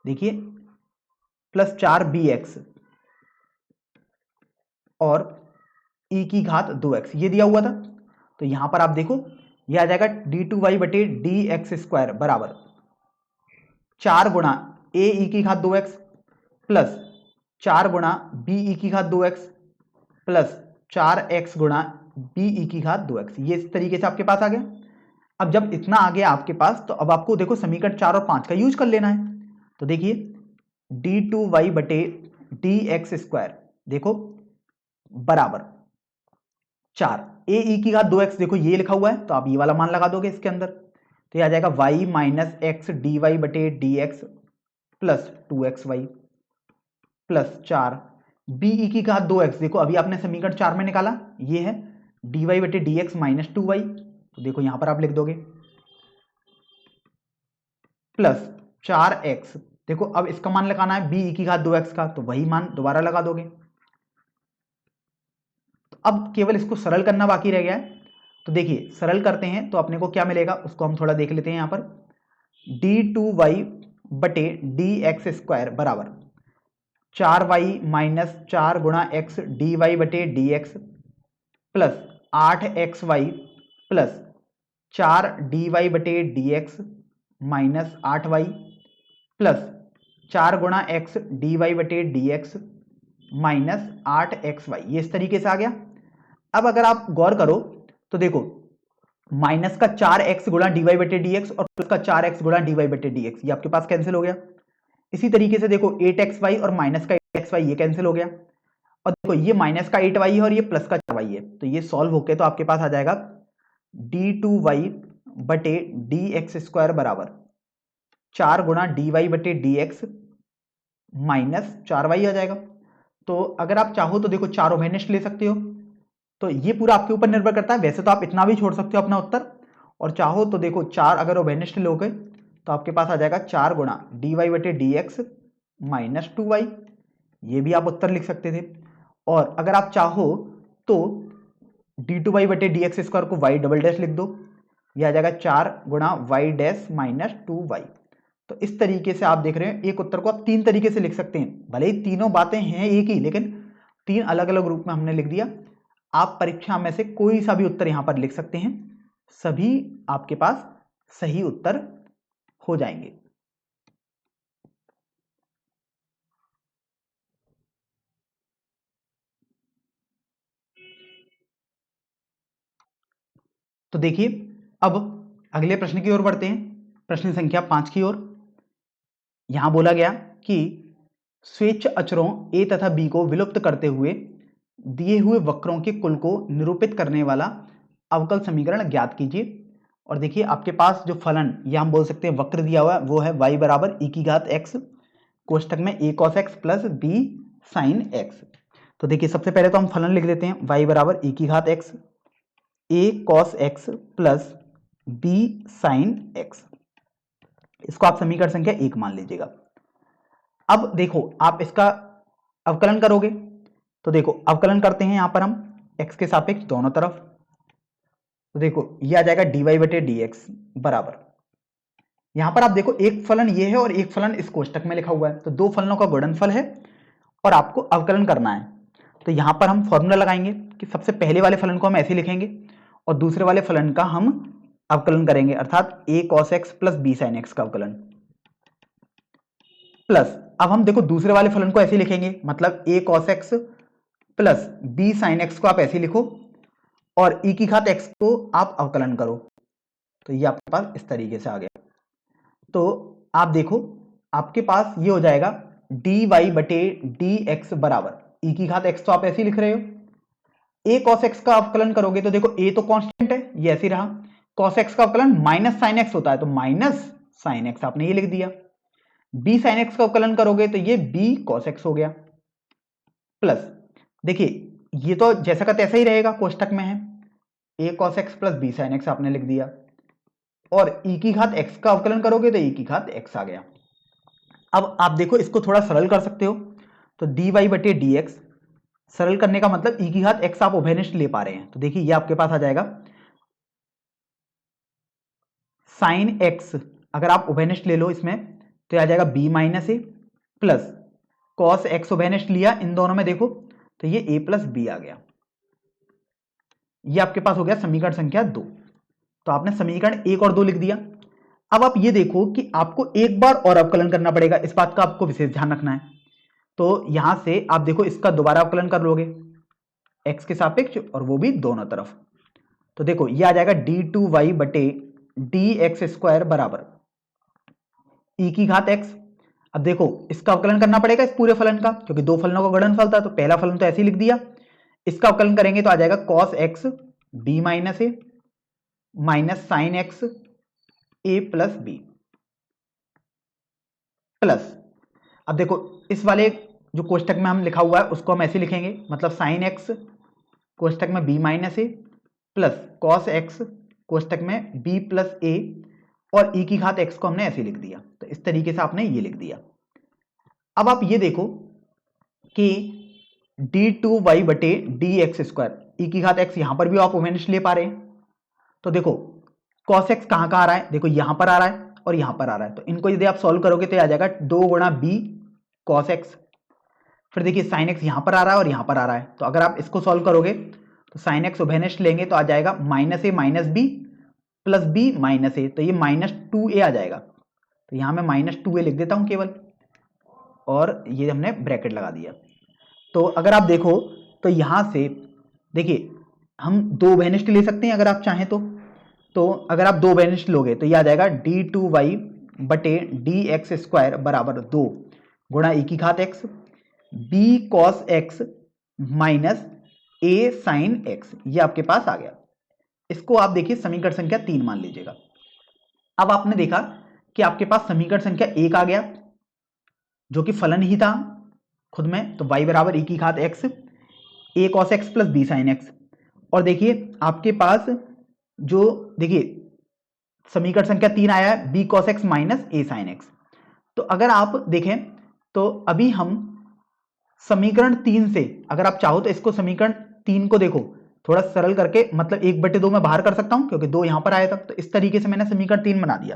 देखिए प्लस 4bx और e की घात 2x, ये दिया हुआ था। तो यहां पर आप देखो ये आ जाएगा d2y बटे dx स्क्वायर बराबर 4 गुणा ए ई की घात 2x प्लस 4 गुणा बी ई की घात 2x प्लस 4x गुणा बी ई की घात 2x। ये इस तरीके से आपके पास आ गया। अब जब इतना आ गया आपके पास तो अब आपको देखो समीकरण 4 और 5 का यूज कर लेना है। तो देखिए d2y बटे dx² देखो बराबर 4 ए ई की घात 2x, देखो ये लिखा हुआ है तो आप ये वाला मान लगा दोगे इसके अंदर, तो ये आ जाएगा y minus X D Y बटे D X plus 2xy plus 4 B E की घात 2x, देखो अभी आपने समीकरण 4 में निकाला, ये है dy बटे डी एक्स माइनस 2y, तो देखो यहां पर आप लिख दोगे प्लस 4x, देखो अब इसका मान लगाना है बी ई की घात 2x का, तो वही मान दोबारा लगा दोगे। तो अब केवल इसको सरल करना बाकी रह गया है। तो देखिए सरल करते हैं तो अपने को क्या मिलेगा उसको हम थोड़ा देख लेते हैं। यहां पर d2y बटे dx² बराबर 4y माइनस 4 गुणा x dy बटे dx plus 8xy plus 4 dy बटे dx माइनस 8y प्लस 4 गुणा x dy बटे dx माइनस 8xy, ये इस तरीके से आ गया। अब अगर आप गौर करो तो देखो माइनस का 4x गुणा dy बटे dx और प्लस का 4x गुणा dy बटे dx, ये आपके पास कैंसिल हो गया। इसी तरीके से देखो 8xy और माइनस का 8xy ये कैंसिल हो गया, और देखो ये माइनस का 8y है और ये प्लस का 4y है, तो ये सॉल्व होके तो आपके पास आ जाएगा d2y बटे dx² बराबर 4 गुणा dy बटे dx माइनस 4y आ जाएगा। तो अगर आप चाहो तो देखो 4 ओवेनिस्ट ले सकते हो, तो ये पूरा आपके ऊपर निर्भर करता है। वैसे तो आप इतना भी छोड़ सकते हो अपना उत्तर, और चाहो तो देखो 4 अगर ओवेनिस्ट लोगे तो आपके पास आ जाएगा 4 गुणा dy बटे dx माइनस 2y, ये भी आप उत्तर लिख सकते थे। और अगर आप चाहो तो d2y बटे dx² को y डबल डैश लिख दो, ये आ जाएगा 4 गुणा y डैश माइनस 2y। तो इस तरीके से आप देख रहे हैं एक उत्तर को आप 3 तरीके से लिख सकते हैं, भले ही तीनों बातें हैं एक ही, लेकिन 3 अलग अलग रूप में हमने लिख दिया। आप परीक्षा में से कोई सा भी उत्तर यहां पर लिख सकते हैं, सभी आपके पास सही उत्तर हो जाएंगे। तो देखिए अब अगले प्रश्न की ओर बढ़ते हैं, प्रश्न संख्या 5 की ओर। यहां बोला गया कि स्वेच्छ अचरों a तथा b को विलुप्त करते हुए दिए हुए वक्रों के कुल को निरूपित करने वाला अवकल समीकरण ज्ञात कीजिए। और देखिए आपके पास जो फलन या हम बोल सकते हैं वक्र दिया हुआ है वो है y बराबर e की घात x कोष्टक में a cos x plus b sin x। तो देखिए सबसे पहले तो हम फलन लिख देते हैं y बराबर e की घात x a cos x plus b sin x, इसको आप समीकरण संख्या 1 मान लीजिएगा। अब देखो आप इसका अवकलन करोगे तो देखो अवकलन करते हैं यहां पर हम x के सापेक्ष दोनों तरफ, तो देखो ये आ जाएगा dy बटे dx बराबर, यहां पर आप देखो एक फलन ये है और एक फलन इस कोष्टक में लिखा हुआ है, तो दो फलनों का गुणनफल है और आपको अवकलन करना है। तो यहां पर हम फॉर्मूला लगाएंगे कि सबसे पहले वाले फलन को हम ऐसे लिखेंगे और दूसरे वाले फलन का हम अवकलन करेंगे, अर्थात a cos x plus b sin x का अवकलन प्लस, अब हम देखो दूसरे वाले फलन को ऐसे लिखेंगे, मतलब a cos x plus b sin x को आप ऐसे लिखो और e की घात x को आप अवकलन करो, तो ये आपके पास इस तरीके से आ गया। तो आप देखो आपके पास ये हो जाएगा dy बटे dx बराबर e की घात x, तो आप ऐसे लिख रहे हो, a cos x का अवकलन करोगे तो देखो a तो कांस्टेंट है, ये ऐसे रहा, cos x का अवकलन माइनस sin x होता है, तो माइनस sin x आपने ये लिख दिया, b sin x का अवकलन करोगे तो ये b cos x हो गया, प्लस देखिए ये तो जैसा का तैसा ही रहेगा, कोष्टक में है a cos x plus b sin x आपने लिख दिया, और e की घात x का अवकलन करोगे तो e की घात x आ गया। अब आप देखो इसको थोड़ा सरल कर सकते हो, तो dy बटे dx, सरल करने का मतलब e की घात x आप उभयनिष्ठ ले पा रहे हैं, तो देखिए ये आपके पास आ जाएगा sin x, अगर आप उभयनिष्ठ ले लो इसमें तो आ जाएगा b माइनस ए प्लस cos x उभयनिष्ठ लिया इन दोनों में देखो तो ये a प्लस b आ गया, ये आपके पास हो गया समीकरण संख्या 2। तो आपने समीकरण 1 और 2 लिख दिया। अब आप ये देखो कि आपको एक बार और अवकलन करना पड़ेगा, इस बात का आपको विशेष ध्यान रखना है। तो यहां से आप देखो इसका दोबारा अवकलन कर लोगे x के सापेक्ष और वो भी दोनों तरफ। तो देखो ये आ जाएगा d2y बटे dx² बराबर e की घात x। अब देखो इसका अवकलन करना पड़ेगा इस पूरे फलन का, क्योंकि दो फलनों का गुणनफल था, तो पहला फलन तो ऐसे ही लिख दिया। इसका अवकलन करेंगे तो आ जाएगा cos x b minus A minus sine x A plus B plus, अब देखो इस वाले जो कोष्टक में हम लिखा हुआ है उसको हम ऐसे लिखेंगे, मतलब साइन एक्स कोष्टक में b माइनस ए प्लस कॉस एक्स कोष्टक में b प्लस ए और e की घात x को हमने ऐसे लिख दिया। तो इस तरीके से आपने ये लिख दिया। अब आप ये देखो कि d2y बटे dx² e की घात x यहां पर भी आप ओमेनिश ले पा रहे हैं। तो देखो cos x कहां कहां आ रहा है, देखो यहां पर आ रहा है और यहां पर आ रहा है, तो इनको यदि आप सॉल्व करोगे तो आ जाएगा 2 गुणा b cos x। फिर देखिए साइन एक्स यहां पर आ रहा है और यहां पर आ रहा है, तो अगर आप इसको सॉल्व करोगे तो साइन एक्स उभयनिष्ठ लेंगे तो आ जाएगा minus A minus B plus B minus A, तो ये माइनस 2a आ जाएगा। तो यहां मैं माइनस 2a लिख देता हूं केवल, और ये हमने ब्रैकेट लगा दिया। तो अगर आप देखो तो यहां से देखिए हम दो उभयनिष्ठ ले सकते हैं अगर आप चाहें तो अगर आप दो उभयनिष्ठ लोगे तो ये आ जाएगा d2y बटे dx² बराबर 2 गुणा e की घात x b cos x minus a sin x, ये आपके पास आ गया। इसको आप देखिए समीकरण संख्या 3 मान लीजिएगा। अब आपने देखा कि आपके पास समीकरण संख्या 1 आ गया जो कि फलन ही था खुद में, तो y बराबर e की घात x a cos x plus b sin x। और देखिए आपके पास जो देखिए समीकरण संख्या 3 आया है b cos x minus a sin x। तो अगर आप देखें तो अभी हम समीकरण 3 से अगर आप चाहो तो इसको समीकरण 3 को देखो थोड़ा सरल करके, मतलब 1/2 में बाहर कर सकता हूं क्योंकि 2 यहां पर आया था, तो इस तरीके से मैंने समीकरण 3 बना दिया।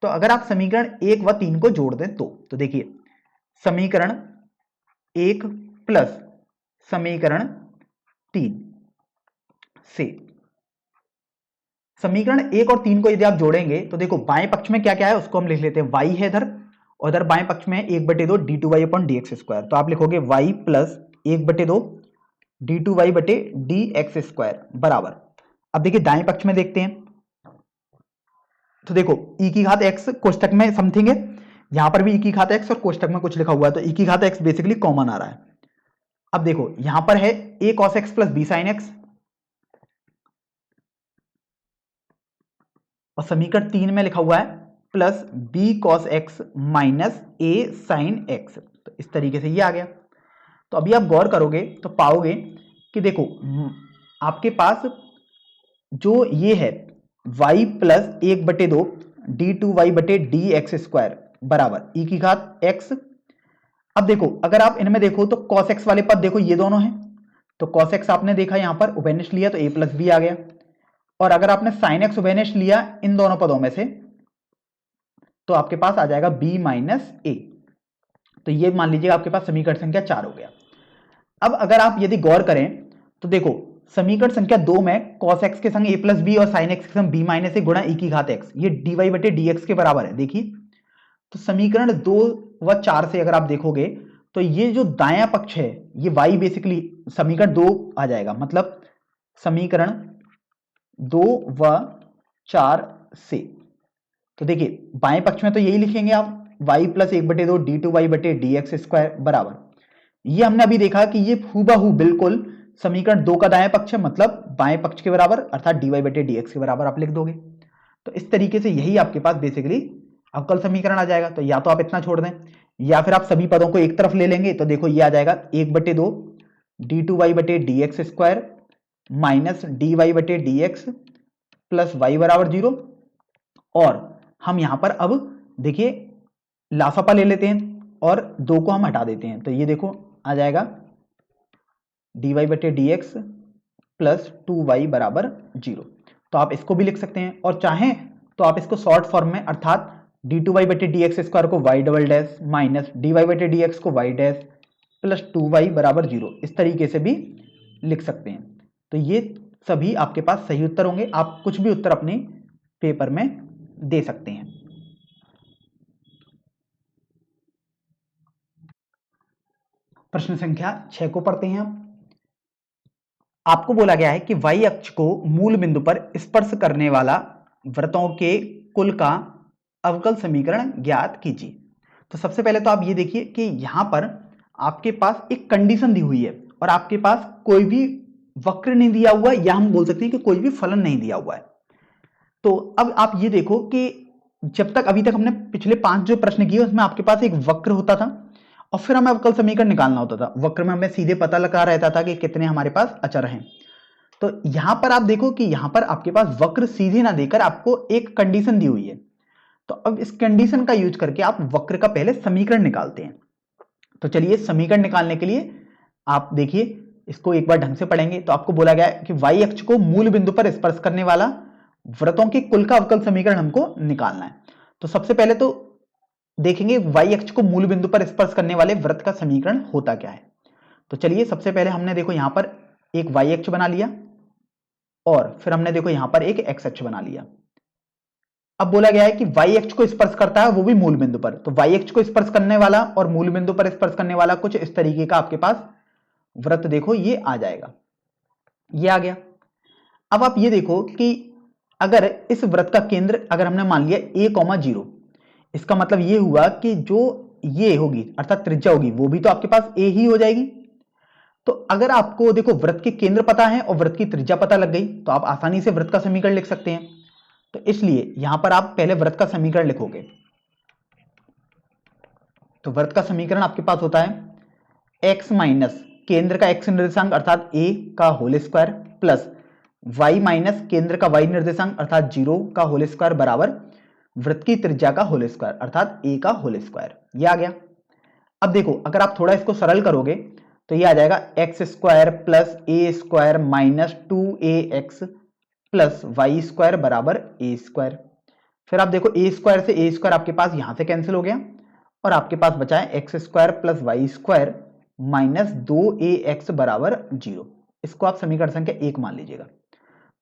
तो अगर आप समीकरण 1 व 3 को जोड़ दें तो देखिए समीकरण 1 प्लस समीकरण 3 से समीकरण 1 और 3 को यदि आप जोड़ेंगे तो देखो बाएं पक्ष में क्या क्या है उसको हम लिख लेते हैं, y है इधर और इधर बाएं पक्ष में 1/2 d2y अपॉन dx², तो आप लिखोगे y प्लस 1/2 d2y बटे dx² बराबर, अब देखिए दाएं पक्ष में देखते हैं तो देखो e की घात x कोष्टक में समथिंग है, यहां पर भी e की घात x और कोष्टक में कुछ लिखा हुआ है, तो e की घात x बेसिकली कॉमन आ रहा है। अब देखो यहां पर है a cos x plus b sin x, और समीकरण 3 में लिखा हुआ है plus b cos x minus a sin x, तो इस तरीके से ये आ गया। तो अभी आप गौर करोगे तो पाओगे कि देखो आपके पास जो ये है y प्लस 1/2 d2y बटे dx² बराबर e की घात x। अब देखो अगर आप इनमें देखो तो cos x वाले पद देखो ये दोनों हैं, तो cos x आपने देखा यहां पर उभयनिष्ठ लिया तो a प्लस b आ गया, और अगर आपने sin x उभयनिष्ठ लिया इन दोनों पदों में से तो आपके पास आ जाएगा b माइनस a। तो ये मान लीजिएगा आपके पास समीकरण संख्या 4 हो गया। अब अगर आप यदि गौर करें तो देखो समीकरण संख्या 2 में cos x के संग a प्लस बी और sin x के संग b माइनस ए गुणा e की घात x, ये dy बटे dx के बराबर है। देखिए तो समीकरण 2 व 4 से अगर आप देखोगे तो ये जो दायां पक्ष है ये y बेसिकली समीकरण 2 आ जाएगा, मतलब समीकरण 2 व 4 से। तो देखिए बाएं पक्ष में तो यही लिखेंगे आप y प्लस 1/2 d2y बटे dx² बराबर, ये हमने अभी देखा कि ये हूबहू बिल्कुल समीकरण 2 का दायां पक्ष है, मतलब बाएं पक्ष के बराबर अर्थात dy बटे dx के बराबर आप लिख दोगे। तो इस तरीके से यही आपके पास बेसिकली अवकल समीकरण आ जाएगा। तो या तो आप इतना छोड़ दें या फिर आप सभी पदों को एक तरफ ले लेंगे, तो देखो ये आ जाएगा 1/2 d2y बटे dx² माइनस dy बटे dx प्लस y बराबर 0, और हम यहां पर अब देखिए लासापा ले लेते हैं और 2 को हम हटा देते हैं, तो ये देखो आ जाएगा dy बटे dx प्लस 2y बराबर 0। तो आप इसको भी लिख सकते हैं, और चाहें तो आप इसको शॉर्ट फॉर्म में अर्थात d2y बटे dx² को y double dash minus dy बटे dx को y डैश प्लस 2y बराबर 0 इस तरीके से भी लिख सकते हैं। तो ये सभी आपके पास सही उत्तर होंगे, आप कुछ भी उत्तर अपने पेपर में दे सकते हैं। प्रश्न संख्या 6 को पढ़ते हैं आप। आपको बोला गया है कि y अक्ष को मूल बिंदु पर स्पर्श करने वाला वृत्तों के कुल का अवकल समीकरण ज्ञात कीजिए। तो सबसे पहले तो आप ये देखिए कि यहां पर आपके पास एक कंडीशन दी हुई है और आपके पास कोई भी वक्र नहीं दिया हुआ है, या हम बोल सकते हैं कि कोई भी फलन नहीं दिया हुआ है। तो अब आप ये देखो कि जब तक अभी तक हमने पिछले 5 जो प्रश्न किए उसमें आपके पास एक वक्र होता था और फिर हमें अवकल समीकरण निकालना होता था। वक्र में हमें सीधे पता लगा रहता था कि कितने हमारे पास अचर हैं। तो यहां पर आप देखो कि यहां पर आपके पास वक्र सीधे ना देकर आपको एक कंडीशन दी हुई है। तो अब इस कंडीशन का यूज करके आप वक्र का पहले समीकरण निकालते हैं। तो चलिए समीकरण निकालने के लिए आप देखिए इसको एक बार ढंग से पढ़ेंगे। तो आपको बोला गया है कि y अक्ष को मूल बिंदु पर स्पर्श करने वाला वृत्तों के कुल का अवकल समीकरण हमको निकालना है। तो सबसे पहले तो देखेंगे y अक्ष को मूल बिंदु पर स्पर्श करने वाले वृत्त का समीकरण होता क्या है। तो चलिए सबसे पहले हमने देखो यहां पर एक y अक्ष बना लिया और फिर हमने देखो यहां पर एक x अक्ष बना लिया। अब बोला गया है कि y अक्ष को स्पर्श करता है वो भी मूल बिंदु पर। तो y अक्ष को स्पर्श करने वाला और मूल बिंदु पर स्पर्श करने वाला कुछ इस तरीके का आपके पास वृत्त देखो ये आ जाएगा, ये आ गया। अब आप ये देखो कि अगर इस वृत्त का केंद्र अगर हमने मान लिया a,0, इसका मतलब ये हुआ कि जो ये होगी अर्थात त्रिज्या होगी वो भी तो आपके पास a ही हो जाएगी। तो अगर आपको देखो वृत्त के केंद्र पता है और वृत्त की त्रिज्या पता लग गई तो आप आसानी से वृत्त का समीकरण लिख सकते हैं। तो इसलिए यहां पर आप पहले वृत्त का समीकरण लिखोगे। तो वृत्त का समीकरण आपके पास होता है x माइनस केंद्र का x निर्देशांक अर्थात a का whole square plus y minus केंद्र का y निर्देशांक अर्थात 0 का होल स्क्वायर बराबर वृत्त की त्रिज्या का होल स्क्वायर अर्थात a का होल स्क्वायर। ये आ गया। अब देखो अगर आप थोड़ा इसको सरल करोगे तो ये आ जाएगा x square plus A square minus 2ax plus Y square बराबर ए स्क्वायर। फिर आप देखो ए स्क्वायर से ए स्क्वायर आपके पास यहां से कैंसिल हो गया और आपके पास बचा है X square plus Y square minus 2ax बराबर 0। इसको आप समीकरण संख्या 1 मान लीजिएगा।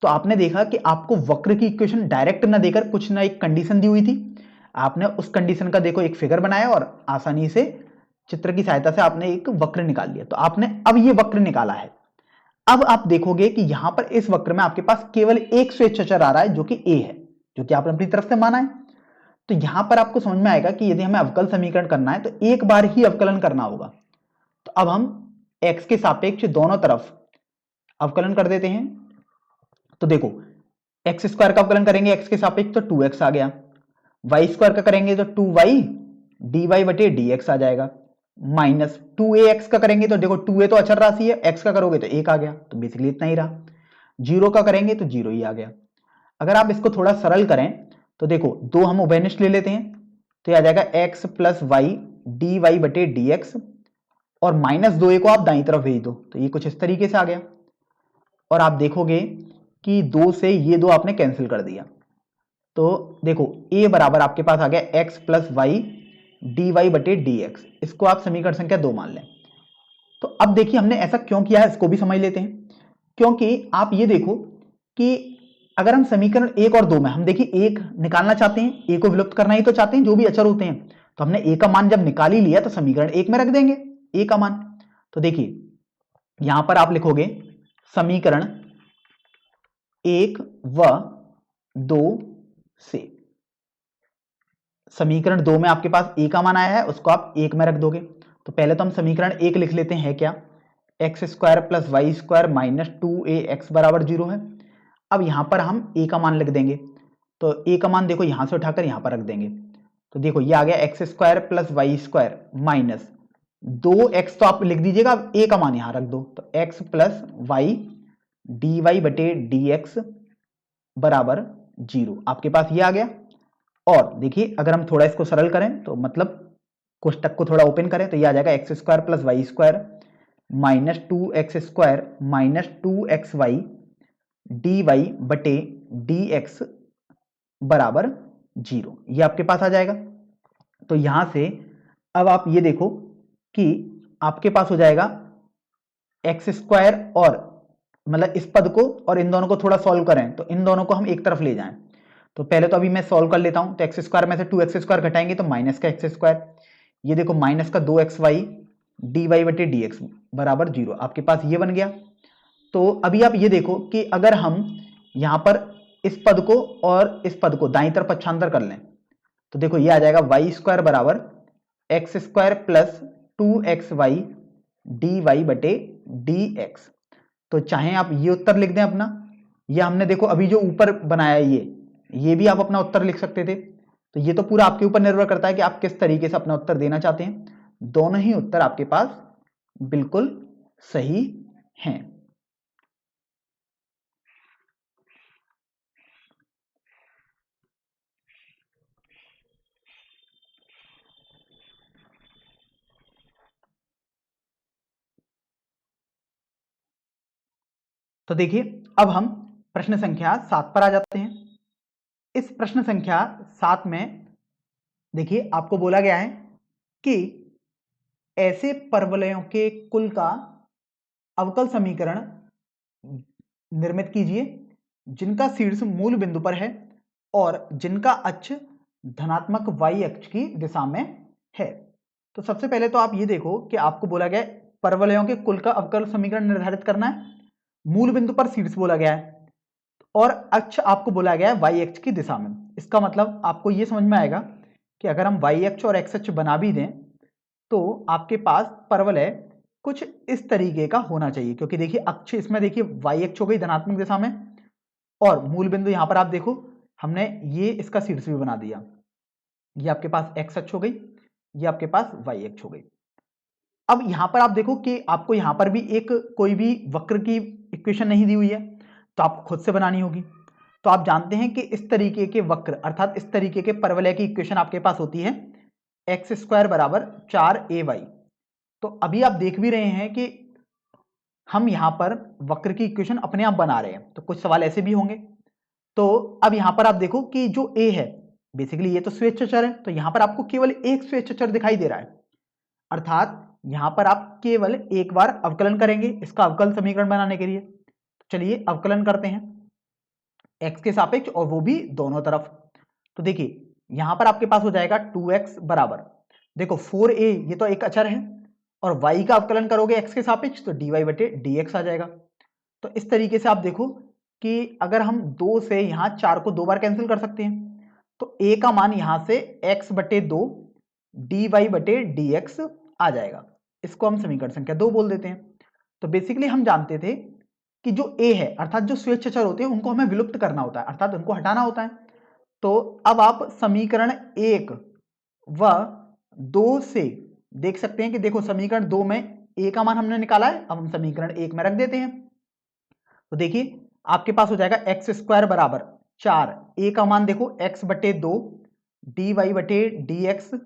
तो आपने देखा कि आपको वक्र की इक्वेशन डायरेक्ट ना देकर कुछ ना एक कंडीशन दी हुई थी, आपने उस कंडीशन का देखो एक फिगर बनाया और आसानी से चित्र की सहायता से आपने एक वक्र निकाल लिया। तो आपने अब ये वक्र निकाला है। अब आप देखोगे कि यहां पर इस वक्र में आपके पास केवल एक स्वेच्छाचार आ रहा है जो कि a है, जो कि आपने अपनी तरफ से माना है। तो यहां पर आपको समझ में आएगा कि यदि हमें अवकल समीकरण करना है तो एक बार ही अवकलन करना होगा। तो अब हम x के सापेक्ष दोनों तरफ अवकलन कर देते हैं। तो देखो एक्स स्क्वायर का अवकलन करेंगे x के सापेक्ष तो 2x आ गया, वाई स्क्वायर का करेंगे तो 2y dy बटे dx आ जाएगा, माइनस 2ax का करेंगे तो देखो 2a तो अचर राशि है, x का करोगे तो 1 आ गया, तो बेसिकली इतना ही रहा। 0 का करेंगे तो 0 ही आ गया। अगर आप इसको थोड़ा सरल करें तो देखो दो हम उभयनिष्ठ ले लेते हैं तो यह आ जाएगा x plus Y D Y बटे डी एक्स और माइनस 2a को आप दाईं तरफ भेज दो तो ये कुछ इस तरीके से आ गया। और आप देखोगे कि 2 से ये 2 आपने कैंसिल कर दिया तो देखो a बराबर आपके पास आ गया x plus Y D Y बटे डी एक्स। इसको आप समीकरण संख्या 2 मान लें। तो अब देखिए हमने ऐसा क्यों किया है इसको भी समझ लेते हैं। क्योंकि आप ये देखो कि अगर हम समीकरण 1 और 2 में हम देखिए 1 निकालना चाहते हैं, a को विलुप्त करना ही तो चाहते हैं जो भी अचर होते हैं, तो हमने a का मान जब निकाल ही लिया तो समीकरण 1 में रख देंगे a का मान। तो देखिए यहां पर आप लिखोगे समीकरण 1 व 2 से, समीकरण 2 में आपके पास a का मान आया है उसको आप 1 में रख दोगे। तो पहले तो हम समीकरण 1 लिख लेते हैं क्या, X square plus Y square minus 2ax बराबर 0 है। अब यहां पर हम a का मान लिख देंगे तो a का मान देखो यहां से उठाकर यहां पर रख देंगे तो देखो ये आ गया x square plus Y square minus 2x तो आप लिख दीजिएगा, अब a का मान यहां रख दो तो x plus Y D Y बटे डी एक्स बराबर 0 आपके पास ये आ गया। और देखिए अगर हम थोड़ा इसको सरल करें तो मतलब कोष्टक को थोड़ा ओपन करें तो ये आ जाएगा x square plus Y square minus 2x square minus 2xy D Y बटे डी एक्स बराबर 0, ये आपके पास आ जाएगा। तो यहां से अब आप ये देखो कि आपके पास हो जाएगा एक्स स्क्वायर और मतलब इस पद को और इन दोनों को थोड़ा सॉल्व करें तो इन दोनों को हम एक तरफ ले जाएं। तो पहले तो अभी मैं सॉल्व कर लेता हूं। तो एक्स स्क्वायर में से 2x स्क्वायर घटाएंगे तो माइनस का एक्स स्क्वायर, ये देखो माइनस का 2xy डी वाई बटे डी एक्स बराबर 0, आपके पास ये बन गया। तो अभी आप ये देखो कि अगर हम यहां पर इस पद को और इस पद को दाईं तरफ पक्षांतर कर लें तो देखो ये आ जाएगा वाई स्क्वायर बराबर X square plus 2xy D Y बटे डी एक्स। तो चाहे आप ये उत्तर लिख दें अपना, या हमने देखो अभी जो ऊपर बनाया ये भी आप अपना उत्तर लिख सकते थे। तो ये तो पूरा आपके ऊपर निर्भर करता है कि आप किस तरीके से अपना उत्तर देना चाहते हैं। दोनों ही उत्तर आपके पास बिल्कुल सही हैं। तो देखिए अब हम प्रश्न संख्या 7 पर आ जाते हैं। इस प्रश्न संख्या 7 में देखिए आपको बोला गया है कि ऐसे परवलयों के कुल का अवकल समीकरण निर्मित कीजिए जिनका शीर्ष मूल बिंदु पर है और जिनका अक्ष धनात्मक y अक्ष की दिशा में है। तो सबसे पहले तो आप ये देखो कि आपको बोला गया है परवलयों के कुल का अवकल समीकरण निर्धारित करना है। मूल बिंदु पर शीर्ष बोला गया है और अक्ष आपको बोला गया है y अक्ष की दिशा में। इसका मतलब आपको ये समझ में आएगा कि अगर हम y अक्ष और x अक्ष बना भी दें तो आपके पास परवलय कुछ इस तरीके का होना चाहिए, क्योंकि देखिए अक्ष इसमें देखिए y अक्ष हो गई धनात्मक दिशा में और मूल बिंदु यहां पर आप देखो हमने ये इसका शीर्ष भी बना दिया। ये आपके पास x अक्ष हो गई, ये आपके पास y अक्ष हो गई। अब यहां पर आप देखो कि आपको यहां पर भी एक कोई भी वक्र की इक्वेशन नहीं दी हुई है, तो आपको खुद से बनानी होगी। तो आप जानते हैं कि इस तरीके के वक्र अर्थात इस तरीके के परवलय की इक्वेशन आपके पास होती है एक्स स्क्वायर बराबर 4ay। तो अभी आप देख भी रहे हैं कि हम यहां पर वक्र की इक्वेशन अपने आप बना रहे हैं, तो कुछ सवाल ऐसे भी होंगे। तो अब यहां पर आप देखो कि जो a है बेसिकली ये तो स्वेच्छाचर है, तो यहां पर आपको केवल एक स्वेच्छाचर दिखाई दे रहा है, अर्थात यहां पर आप केवल एक बार अवकलन करेंगे इसका अवकल समीकरण बनाने के लिए। तो चलिए अवकलन करते हैं x के सापेक्ष और वो भी दोनों तरफ। तो देखिए यहां पर आपके पास हो जाएगा 2x बराबर देखो 4a, ये तो एक अचर है और y का अवकलन करोगे x के सापेक्ष तो dy बटे dx आ जाएगा। तो इस तरीके से आप देखो कि अगर हम 2 से यहां 4 को 2 बार कैंसिल कर सकते हैं तो a का मान यहां से x बटे 2 dy बटे dx आ जाएगा। इसको हम समीकरण संख्या 2 बोल देते हैं। तो बेसिकली हम जानते थे कि जो a है अर्थात जो स्वेच्छाचर होते हैं उनको हमें विलुप्त करना होता है, अर्थात उनको हटाना होता है। तो अब आप समीकरण 1 व 2 से देख सकते हैं कि देखो समीकरण 2 में a का मान हमने निकाला है, अब हम समीकरण 1 में रख देते हैं। तो देखिए आपके पास हो जाएगा एक्स स्क्वायर बराबर 4, a का मान देखो x बटे 2 dy बटे dx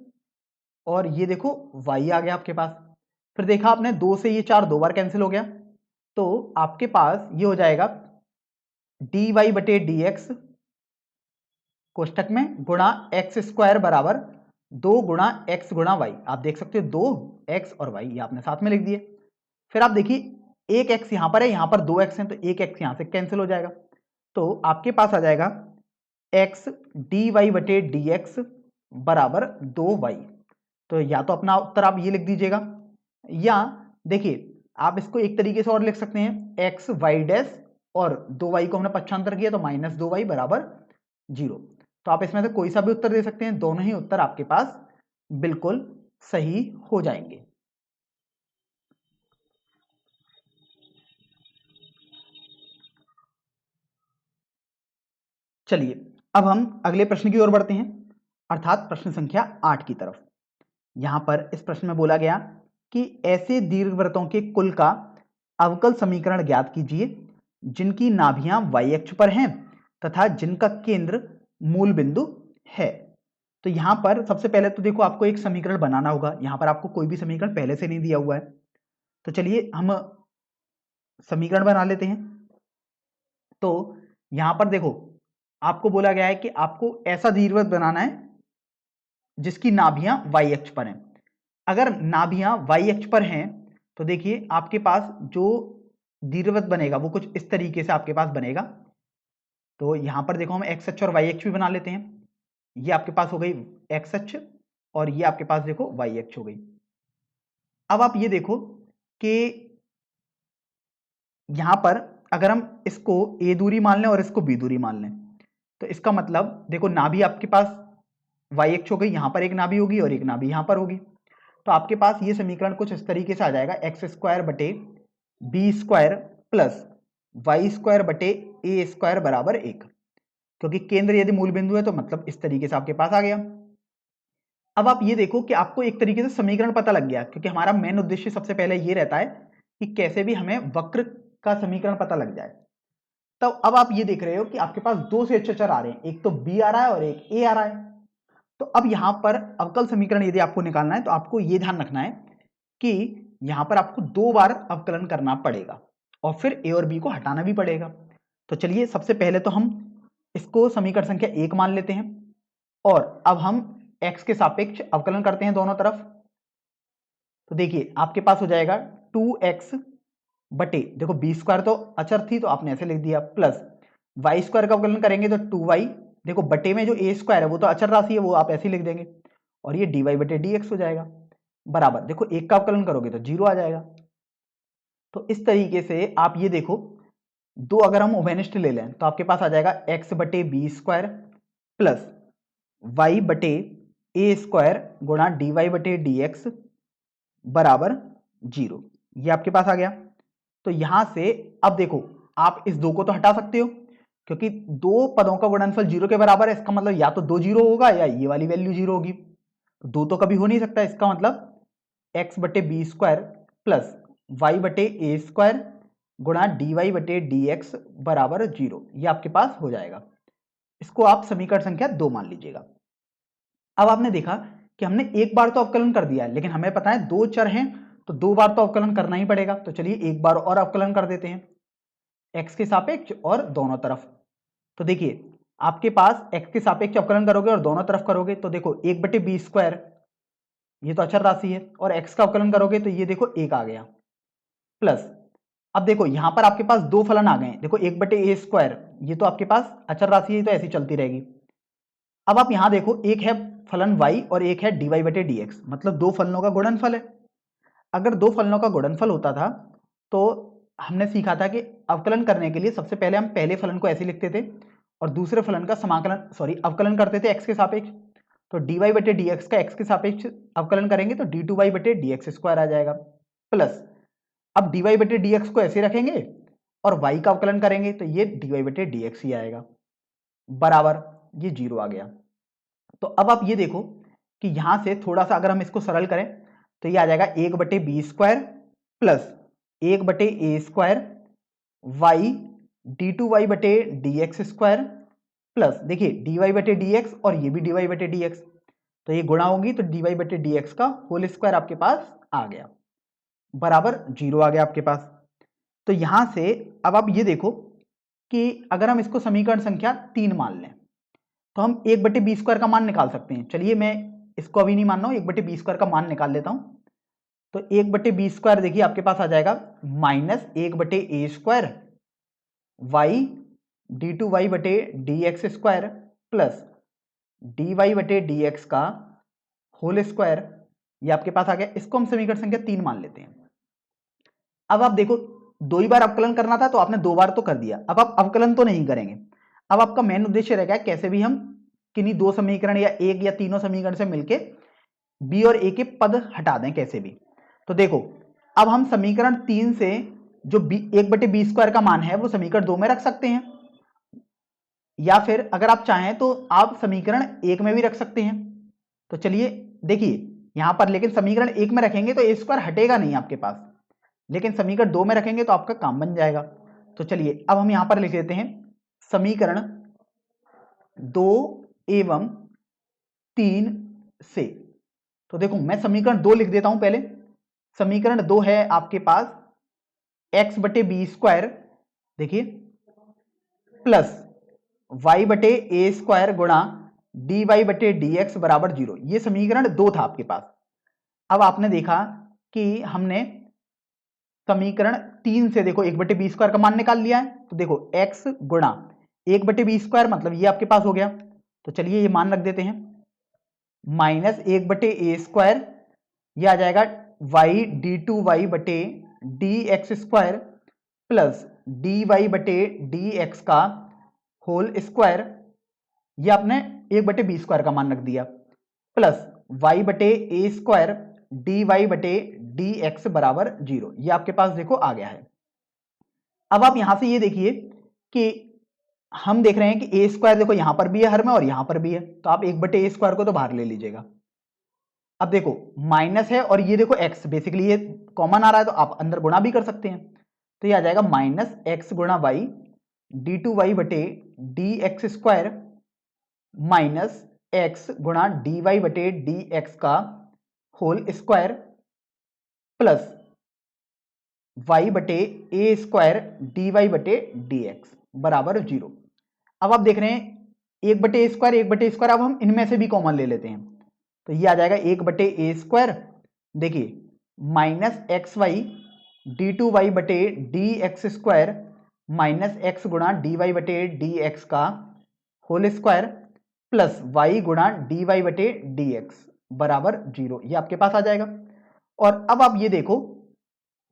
और ये देखो y आ गया आपके पास। फिर देखा आपने 2 से ये 4 2 बार कैंसिल हो गया, तो आपके पास ये हो जाएगा dy बटे dx कोष्टक में गुणा एक्स स्क्वायर बराबर 2 गुणा x गुणा y। आप देख सकते हो 2x और y ये आपने साथ में लिख दिए। फिर आप देखिए एक x यहां पर है, यहां पर 2x है तो एक x यहां से कैंसिल हो जाएगा। तो आपके पास आ जाएगा x dy बटे dx बराबर 2y। तो या तो अपना उत्तर आप ये लिख दीजिएगा, या देखिए आप इसको एक तरीके से और लिख सकते हैं x y डैश और 2y को हमने पक्षांतर किया तो -2y बराबर 0। तो आप इसमें से कोई सा भी उत्तर दे सकते हैं, दोनों ही उत्तर आपके पास बिल्कुल सही हो जाएंगे। चलिए अब हम अगले प्रश्न की ओर बढ़ते हैं, अर्थात प्रश्न संख्या 8 की तरफ। यहां पर इस प्रश्न में बोला गया कि ऐसे दीर्घवृत्तों के कुल का अवकल समीकरण ज्ञात कीजिए जिनकी नाभियां y अक्ष पर हैं तथा जिनका केंद्र मूल बिंदु है। तो यहां पर सबसे पहले तो देखो आपको एक समीकरण बनाना होगा, यहां पर आपको कोई भी समीकरण पहले से नहीं दिया हुआ है। तो चलिए हम समीकरण बना लेते हैं। तो यहां पर देखो आपको बोला गया है कि आपको ऐसा दीर्घवृत्त बनाना है जिसकी नाभियां y अक्ष पर हैं। अगर नाभियां y अक्ष पर हैं तो देखिए आपके पास जो दीर्घवृत्त बनेगा वो कुछ इस तरीके से आपके पास बनेगा। तो यहां पर देखो हम x अक्ष और y अक्ष भी बना लेते हैं। ये आपके पास हो गई x अक्ष और ये आपके पास देखो y अक्ष हो गई। अब आप ये देखो कि यहां पर अगर हम इसको a दूरी मान लें और इसको b दूरी मान लें, तो इसका मतलब देखो नाभि आपके पास y अक्ष हो गई, यहां पर एक नाभि होगी और एक नाभि यहां पर होगी। तो आपके पास ये समीकरण कुछ इस तरीके से आ जाएगा, एक्स स्क्वायर बटे B square plus Y square बटे ए स्क्वायर बराबर 1, क्योंकि केंद्र यदि मूल बिंदु है तो मतलब इस तरीके से आपके पास आ गया। अब आप ये देखो कि आपको एक तरीके से समीकरण पता लग गया, क्योंकि हमारा मेन उद्देश्य सबसे पहले ये रहता है कि कैसे भी हमें वक्र का समीकरण पता लग जाए। तो अब आप ये देख रहे हो कि आपके पास दो से चर आ रहे हैं, एक तो b आ रहा है और एक a आ रहा है। तो अब यहां पर अवकल समीकरण यदि आपको निकालना है तो आपको ये ध्यान रखना है कि यहां पर आपको 2 बार अवकलन करना पड़ेगा और फिर a और b को हटाना भी पड़ेगा। तो चलिए सबसे पहले तो हम इसको समीकरण संख्या 1 मान लेते हैं और अब हम x के सापेक्ष अवकलन करते हैं दोनों तरफ। तो देखिए आपके पास हो जाएगा 2x बटे, देखो बी स्क्वायर तो अचर थी तो आपने ऐसे लिख दिया, प्लस वाई स्क्वायर का अवकलन करेंगे तो 2y, देखो बटे में जो a स्क्वायर है वो तो अचर राशि है, वो आप ऐसे ही लिख देंगे, और ये dy बटे dx हो जाएगा बराबर, देखो एक का अवकलन करोगे तो 0 आ जाएगा। तो इस तरीके से आप ये देखो, दो अगर हम उभयनिष्ठ ले लें तो आपके पास आ जाएगा x बटे बी स्क्वायर प्लस वाई बटे ए स्क्वायर गुणा dy बटे dx बराबर 0, ये आपके पास आ गया। तो यहां से अब देखो आप इस 2 को तो हटा सकते हो, क्योंकि दो पदों का गुणनफल 0 के बराबर है, इसका मतलब या तो 2 0 होगा या ये वाली वैल्यू 0 होगी, तो 2 तो कभी हो नहीं सकता। इसका मतलब x बटे बी स्क्वायर प्लस वाई बटे ए स्क्वायर गुणा डी वाई बटे डी एक्स बराबर 0, ये आपके पास हो जाएगा। इसको आप समीकरण संख्या 2 मान लीजिएगा। अब आपने देखा कि हमने एक बार तो अवकलन कर दिया है, लेकिन हमें पता है 2 चर हैं तो 2 बार तो अवकलन करना ही पड़ेगा। तो चलिए एक बार और अवकलन कर देते हैं x के सापेक्ष और दोनों तरफ। तो देखिए आपके पास x के सापेक्ष अवकलन करोगे और दोनों तरफ करोगे तो देखो 1 बटे बी स्क्वायर, ये तो अचर राशि है, और x का अवकलन करोगे तो ये देखो 1 आ गया, प्लस अब देखो यहां पर आपके पास दो फलन आ गए, देखो 1 बटे ए स्क्वायर, ये तो आपके पास अचर राशि है तो ऐसी चलती रहेगी। अब आप यहां देखो एक है फलन y और एक है dy बटे dx, मतलब दो फलनों का गुणनफल है। अगर दो फलनों का गुणनफल होता था तो हमने सीखा था कि अवकलन करने के लिए सबसे पहले हम पहले फलन को ऐसे लिखते थे और दूसरे फलन का अवकलन करते थे x के सापेक्ष। तो dy बटे dx का x के सापेक्ष अवकलन करेंगे तो d2y बटे dx स्क्वायर आ जाएगा, प्लस अब dy बटे dx को ऐसे रखेंगे और y का अवकलन करेंगे तो ये dy बटे dx ही आएगा बराबर, ये 0 आ गया। तो अब आप ये देखो कि यहां से थोड़ा सा अगर हम इसको सरल करें तो ये आ जाएगा 1 बटे बी स्क्वायर प्लस 1 बटे ए स्क्वायर वाई d2y बटे dx स्क्वायर प्लस देखिए dy बटे dx और ये भी dy बटे dx, तो ये गुणा होगी तो dy बटे dx का होल स्क्वायर आपके पास आ गया बराबर 0 आ गया आपके पास। तो यहां से अब आप ये देखो कि अगर हम इसको समीकरण संख्या 3 मान लें तो हम 1 बटे बी स्क्वायर का मान निकाल सकते हैं। चलिए मैं इसको अभी नहीं मान रहा हूं, 1 बटे बी स्क्वायर का मान निकाल लेता हूं। तो 1 बटे बी स्क्वायर देखिए आपके पास आ जाएगा माइनस 1 बटे A square Y D two Y बटे D X square plus D Y बटे डी एक्स का होल स्क्वायर, ये आपके पास आ गया। इसको हम समीकरण संख्या 3 मान लेते हैं। अब आप देखो दो ही बार अवकलन करना था तो आपने 2 बार तो कर दिया, अब आप अवकलन तो नहीं करेंगे। अब आपका मेन उद्देश्य रहेगा कैसे भी हम किन्हीं दो समीकरण या एक या तीनों समीकरण से मिलके बी और ए के पद हटा दें कैसे भी। तो देखो अब हम समीकरण 3 से जो 1 बटे बी स्क्वायर का मान है वो समीकरण 2 में रख सकते हैं, या फिर अगर आप चाहें तो आप समीकरण 1 में भी रख सकते हैं। तो चलिए देखिए यहां पर लेकिन समीकरण 1 में रखेंगे तो ए स्क्वायर हटेगा नहीं आपके पास, लेकिन समीकरण 2 में रखेंगे तो आपका काम बन जाएगा। तो चलिए अब हम यहां पर लिख देते हैं समीकरण 2 एवं 3 से। तो देखो मैं समीकरण 2 लिख देता हूं पहले। समीकरण 2 है आपके पास x बटे बी स्क्वायर देखिए प्लस y बटे ए स्क्वायर गुणा डी वाई बटे डी एक्स बराबर 0, ये समीकरण 2 था आपके पास। अब आपने देखा कि हमने समीकरण 3 से देखो 1 बटे बी स्क्वायर का मान निकाल लिया है, तो देखो x गुणा 1 बटे बी स्क्वायर मतलब ये आपके पास हो गया। तो चलिए ये मान रख देते हैं माइनस 1 बटे ए स्क्वायर, ये आ जाएगा वाई डी टू वाई बटे D X square plus D Y बटे डी एक्स का होल स्क्वायर, ये आपने 1/b² का मान रख दिया, प्लस वाई बटे ए स्क्वायर डी वाई बटे डी एक्स बराबर 0। ये आपके पास देखो आ गया है। अब आप यहां से ये देखिए कि हम देख रहे हैं कि ए स्क्वायर देखो यहां पर भी है हर में और यहां पर भी है, तो आप 1/a² को तो बाहर ले लीजिएगा। अब देखो माइनस है और ये देखो एक्स, बेसिकली ये कॉमन आ रहा है तो आप अंदर गुणा भी कर सकते हैं, तो ये आ जाएगा माइनस एक्स गुणा वाई डी टू वाई बटे D X square minus x गुणा डी वाई बटे डी एक्स का होल स्क्वायर प्लस वाई बटे ए स्क्वायर डी वाई बटे डी एक्स बराबर 0। अब आप देख रहे हैं 1/a², अब हम इनमें से भी कॉमन ले लेते हैं, तो ये आ जाएगा 1/a², देखिए minus x Y D two Y बटे D X square minus x गुणा डी वाई बटे डी एक्स का होल स्क्वायर प्लस वाई गुणा डी वाई बटे डी एक्स बराबर 0, ये आपके पास आ जाएगा। और अब आप ये देखो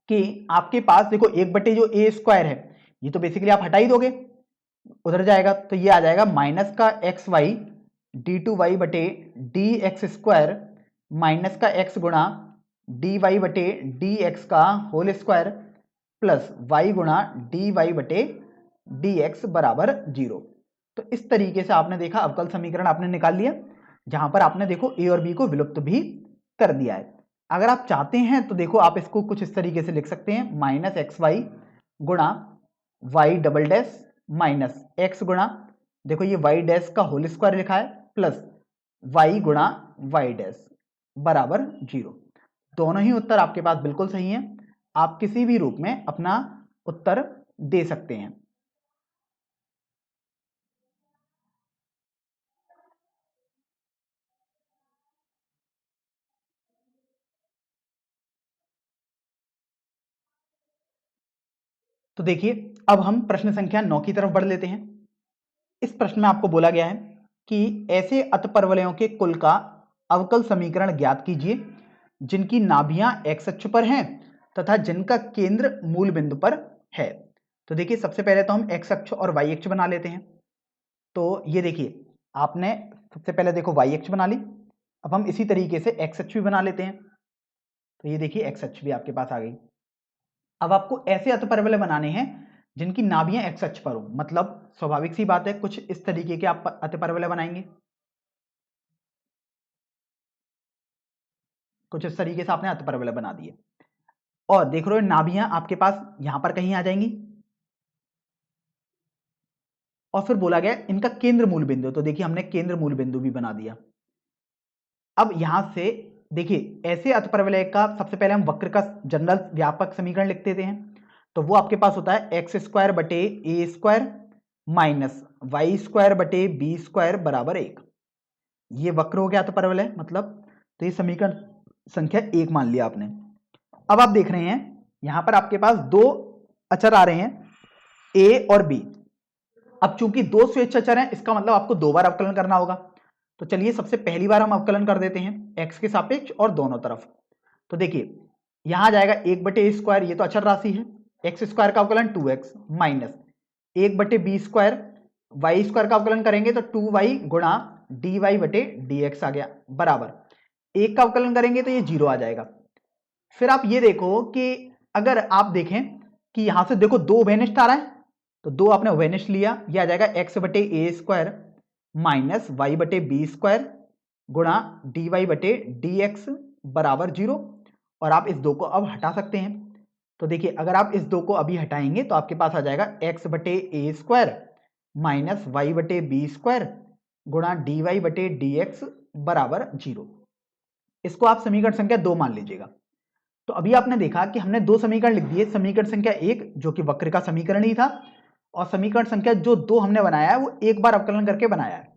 कि आपके पास देखो 1/a² है, ये तो बेसिकली आप हटा ही दोगे, उधर जाएगा, तो ये आ जाएगा माइनस का X Y D two Y बटे डी एक्स स्क्वायर माइनस का एक्स गुणा डी वाई बटे डी एक्स का होल स्क्वायर प्लस वाई गुणा डी वाई बटे डी एक्स बराबर 0। तो इस तरीके से आपने देखा अवकल समीकरण आपने निकाल लिया, जहां पर आपने देखो ए और बी को विलुप्त भी कर दिया है। अगर आप चाहते हैं तो देखो आप इसको कुछ इस तरीके से लिख सकते हैं, माइनस एक्स वाई गुणा y double dash minus x गुणा, देखो ये वाई डैश का होल स्क्वायर लिखा है प्लस वाई गुणा वाई डैश बराबर 0। दोनों ही उत्तर आपके पास बिल्कुल सही हैं, आप किसी भी रूप में अपना उत्तर दे सकते हैं। तो देखिए अब हम प्रश्न संख्या 9 की तरफ बढ़ लेते हैं। इस प्रश्न में आपको बोला गया है कि ऐसे अतपरवलयों के कुल का अवकल समीकरण ज्ञात कीजिए जिनकी नाभियां एक्स अक्ष पर हैं तथा जिनका केंद्र मूल बिंदु पर है। तो देखिए सबसे पहले तो हम एक्स अक्ष और वाई अक्ष बना लेते हैं। तो ये देखिए आपने सबसे पहले देखो वाई अक्ष बना ली, अब हम इसी तरीके से एक्स अक्ष भी बना लेते हैं। तो ये देखिए एक्स अक्ष भी आपके पास आ गई। अब आपको ऐसे अतपरवलय बनाने हैं जिनकी नाभियां एक्स अक्ष पर हो, मतलब स्वाभाविक सी बात है कुछ इस तरीके के आप अतिपरवलय बनाएंगे, कुछ इस तरीके से आपने अतिपरवलय बना दिए और देख रहे हो नाभियां आपके पास यहां पर कहीं आ जाएंगी और फिर बोला गया इनका केंद्र मूल बिंदु, तो देखिए हमने केंद्र मूल बिंदु भी बना दिया। अब यहां से देखिए ऐसे अतिपरवलय का सबसे पहले हम वक्र का जनरल व्यापक समीकरण लिख देते हैं, तो वो आपके पास होता है एक्स स्क्वायर बटे A square minus Y square बटे बी स्क्वायर बराबर 1। ये वक्र हो गया अतिपरवलय मतलब, तो ये समीकरण संख्या 1 मान लिया आपने। अब आप देख रहे हैं यहां पर आपके पास दो अचर आ रहे हैं ए और बी। अब चूंकि दो स्वेच्छ अचर हैं इसका मतलब आपको दो बार अवकलन करना होगा, तो चलिए सबसे पहली बार हम अवकलन कर देते हैं एक्स के सापेक्ष और दोनों तरफ। तो देखिए यहां जाएगा 1/a², ये तो अचर राशि है, एक्स स्क्वायर का अवकलन 2x minus 1/b² Y square का अवकलन करेंगे तो 2y गुणा dy बटे dx आ गया बराबर 1 का अवकलन करेंगे तो ये 0 आ जाएगा। फिर आप ये देखो कि अगर आप देखें कि यहां से देखो दो उभयनिष्ठ आ रहा है, तो दो आपने उभयनिष्ठ लिया, यह आ जाएगा x/a² माइनस y/b² गुणा dy बटे dx बराबर 0। और आप इस दो को अब हटा सकते हैं, तो देखिए अगर आप इस दो को अभी हटाएंगे तो आपके पास आ जाएगा x/a² माइनस y/b² गुणा dy बटे dx बराबर 0। इसको आप समीकरण संख्या 2 मान लीजिएगा। तो अभी आपने देखा कि हमने दो समीकरण लिख दिए, समीकरण संख्या 1 जो कि वक्र का समीकरण ही था और समीकरण संख्या जो 2 हमने बनाया है वो एक बार अवकलन करके बनाया है।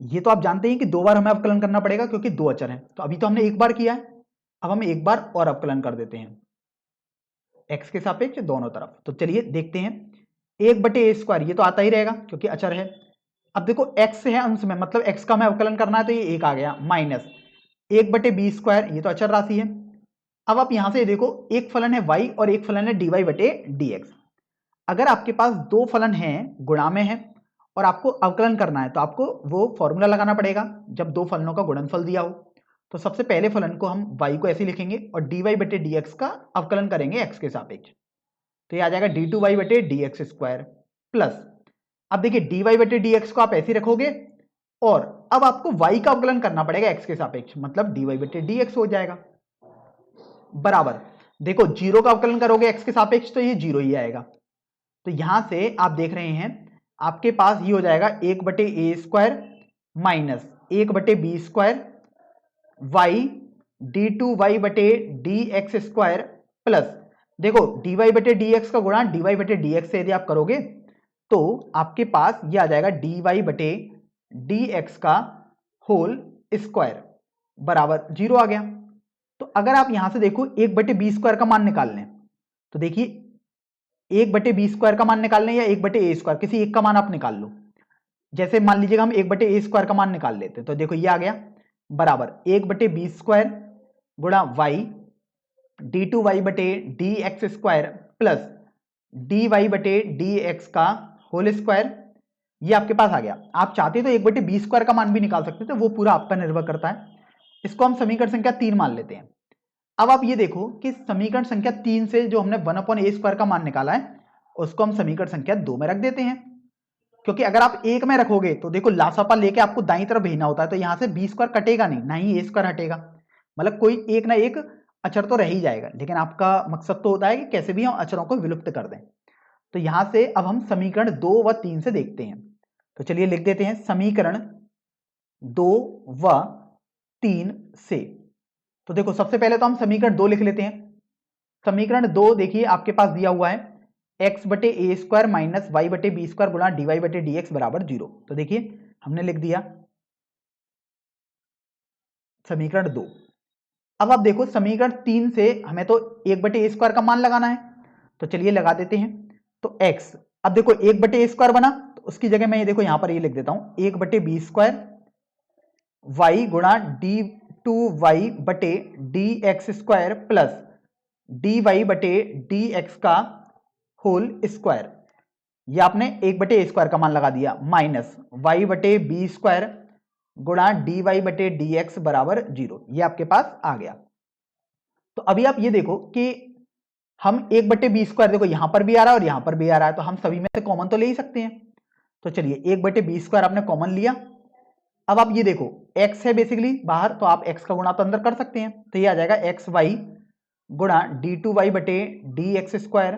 ये तो आप जानते हैं कि दो बार हमें अवकलन करना पड़ेगा क्योंकि दो अचर हैं, तो अभी तो हमने एक बार किया है, अब हम एक बार और अवकलन कर देते हैं एक्स के सापेक्ष दोनों तरफ। तो चलिए देखते हैं 1/a², ये तो आता ही रहेगा क्योंकि अचर है। अब देखो x है अंश में, मतलब x का हमें अवकलन करना है तो ये 1 आ गया माइनस 1/b², ये तो अचर राशि है अब आप यहां से देखो, एक फलन है y और एक फलन है dy बटे dx। अगर आपके पास दो फलन हैं, गुणा में है, और आपको अवकलन करना है, तो आपको वो फॉर्मूला लगाना पड़ेगा जब दो फलनों का गुणनफल दिया हो। तो सबसे पहले फलन को हम y को ऐसे लिखेंगे और dy बटे dx का अवकलन करेंगे x के सापेक्ष। तो ये आ जाएगा d2y बटे dx स्क्वायर प्लस, अब देखिए dy बटे dx को आप ऐसे रखोगे और अब आपको y का अवकलन करना पड़ेगा x के सापेक्ष, मतलब dy बटे dx हो जाएगा बराबर, देखो जीरो का अवकलन करोगे x के सापेक्ष तो ये जीरो ही आएगा। तो यहां से आप देख रहे हैं आपके पास ये हो जाएगा 1 बटे ए स्क्वायर माइनस 1 बटे B square Y D two Y बटे डी एक्स स्क्वायर प्लस, देखो डी वाई बटे डी एक्स का गुणा डी वाई बटे डी एक्स से यदि आप करोगे तो आपके पास ये आ जाएगा डी वाई बटे डी एक्स का होल स्क्वायर बराबर जीरो आ गया। तो अगर आप यहां से देखो 1 बटे बी स्क्वायर का मान निकाल लें, तो देखिए 1 बटे बी स्क्वायर का मान निकाल लें या 1 बटे ए स्क्वायर, किसी एक का मान आप निकाल लो। जैसे मान लीजिएगा हम 1 बटे ए स्क्वायर का मान निकाल लेते हैं, तो देखो ये आ गया बराबर 1 बटे बी स्क्वायर गुणा वाई डी टू वाई बटे D X square plus D Y बटे डी एक्स का होल स्क्वायर, ये आपके पास आ गया। आप चाहते तो 1 बटे बी स्क्वायर का मान भी निकाल सकते थे, वो पूरा आप पर निर्भर करता है। इसको हम समीकरण संख्या 3 मान लेते हैं। अब आप ये देखो कि समीकरण संख्या 3 से जो हमने 1 अपॉन ए स्क्वायर का मान निकाला है उसको हम समीकरण संख्या 2 में रख देते हैं, क्योंकि अगर आप एक में रखोगे तो देखो लासापा लेके आपको दाईं तरफ भेजना होता है, तो यहां से बी स्क्वायर कटेगा नहीं, ना ही ए स्क्वायर हटेगा, मतलब कोई एक ना एक अचर तो रह ही जाएगा। लेकिन आपका मकसद तो होता है कि कैसे भी हम अचरों को विलुप्त कर दें। तो यहां से अब हम समीकरण 2 व 3 से देखते हैं। तो चलिए लिख देते हैं समीकरण 2 व 3 से। तो देखो सबसे पहले तो हम समीकरण 2 लिख लेते हैं। समीकरण 2 देखिए आपके पास दिया हुआ है x बटे ए स्क्वायर माइनस वाई बटे बी स्क्वायर गुणा डी वाई बटे डी एक्स बराबर 0। तो देखिए हमने लिख दिया समीकरण 2। अब आप देखो समीकरण 3 से हमें तो 1 बटे ए स्क्वायर का मान लगाना है, तो चलिए लगा देते हैं। तो x, अब देखो 1 बटे ए स्क्वायर बना, तो उसकी जगह मैं ये देखो यहां पर ये लिख देता हूं 1 बटे बी स्क्वायर वाई गुणा डी टू वाई बटे D X square plus D Y बटे डी एक्स का होल स्क्वायर, ये आपने 1 बटे ए स्क्वायर का मान लगा दिया माइनस वाई बटे बी स्क्वायर गुणा डी वाई बटे डी एक्स बराबर 0, ये आपके पास आ गया। तो अभी आप ये देखो कि हम 1 बटे बी स्क्वायर, देखो यहां पर भी आ रहा है और यहां पर भी आ रहा है, तो हम सभी में से कॉमन तो ले ही सकते हैं। तो चलिए 1 बटे बी स्क्वायर आपने कॉमन लिया। अब आप ये देखो x है बेसिकली बाहर, तो आप x का गुणा तो अंदर कर सकते हैं, तो ये आ जाएगा एक्स वाई गुणा डी टू वाई बटे D X square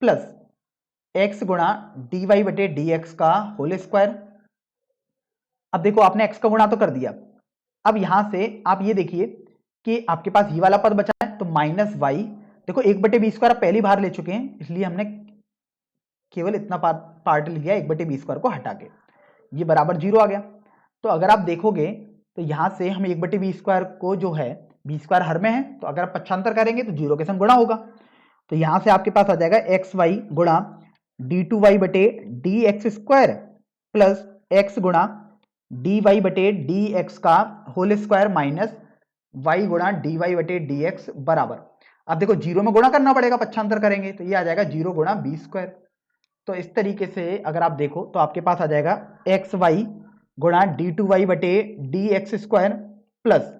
plus x गुणा डी वाई बटे डी एक्स का होल स्क्वायर। अब देखो आपने x का गुणा तो कर दिया, अब यहां से आप ये देखिए कि आपके पास ये वाला पद बचा है, तो माइनस वाई, देखो 1 बटे बी स्क्वायर आप पहली बार ले चुके हैं, इसलिए हमने केवल इतना पार्ट लिया 1 बटे बी स्क्वायर को हटा के, ये बराबर 0 आ गया। तो अगर आप देखोगे तो यहां से हम 1 बटे बी स्क्वायर को जो है, बी स्क्वायर हर में है, तो अगर आप पक्षांतर करेंगे तो 0 के संग गुणा होगा। तो यहां से आपके पास आ जाएगा एक्स वाई गुणा डी टू वाई बटे D X square plus x गुणा डी वाई बटे डी एक्स का होल स्क्वायर माइनस वाई गुणा डी वाई बटे डी एक्स बराबर, अब देखो 0 में गुणा करना पड़ेगा पक्षांतर करेंगे, तो ये आ जाएगा 0 गुणा बी स्क्वायर। तो इस तरीके से अगर आप देखो तो आपके पास आ जाएगा एक्स वाई गुणा डी टू वाई बटे D X square plus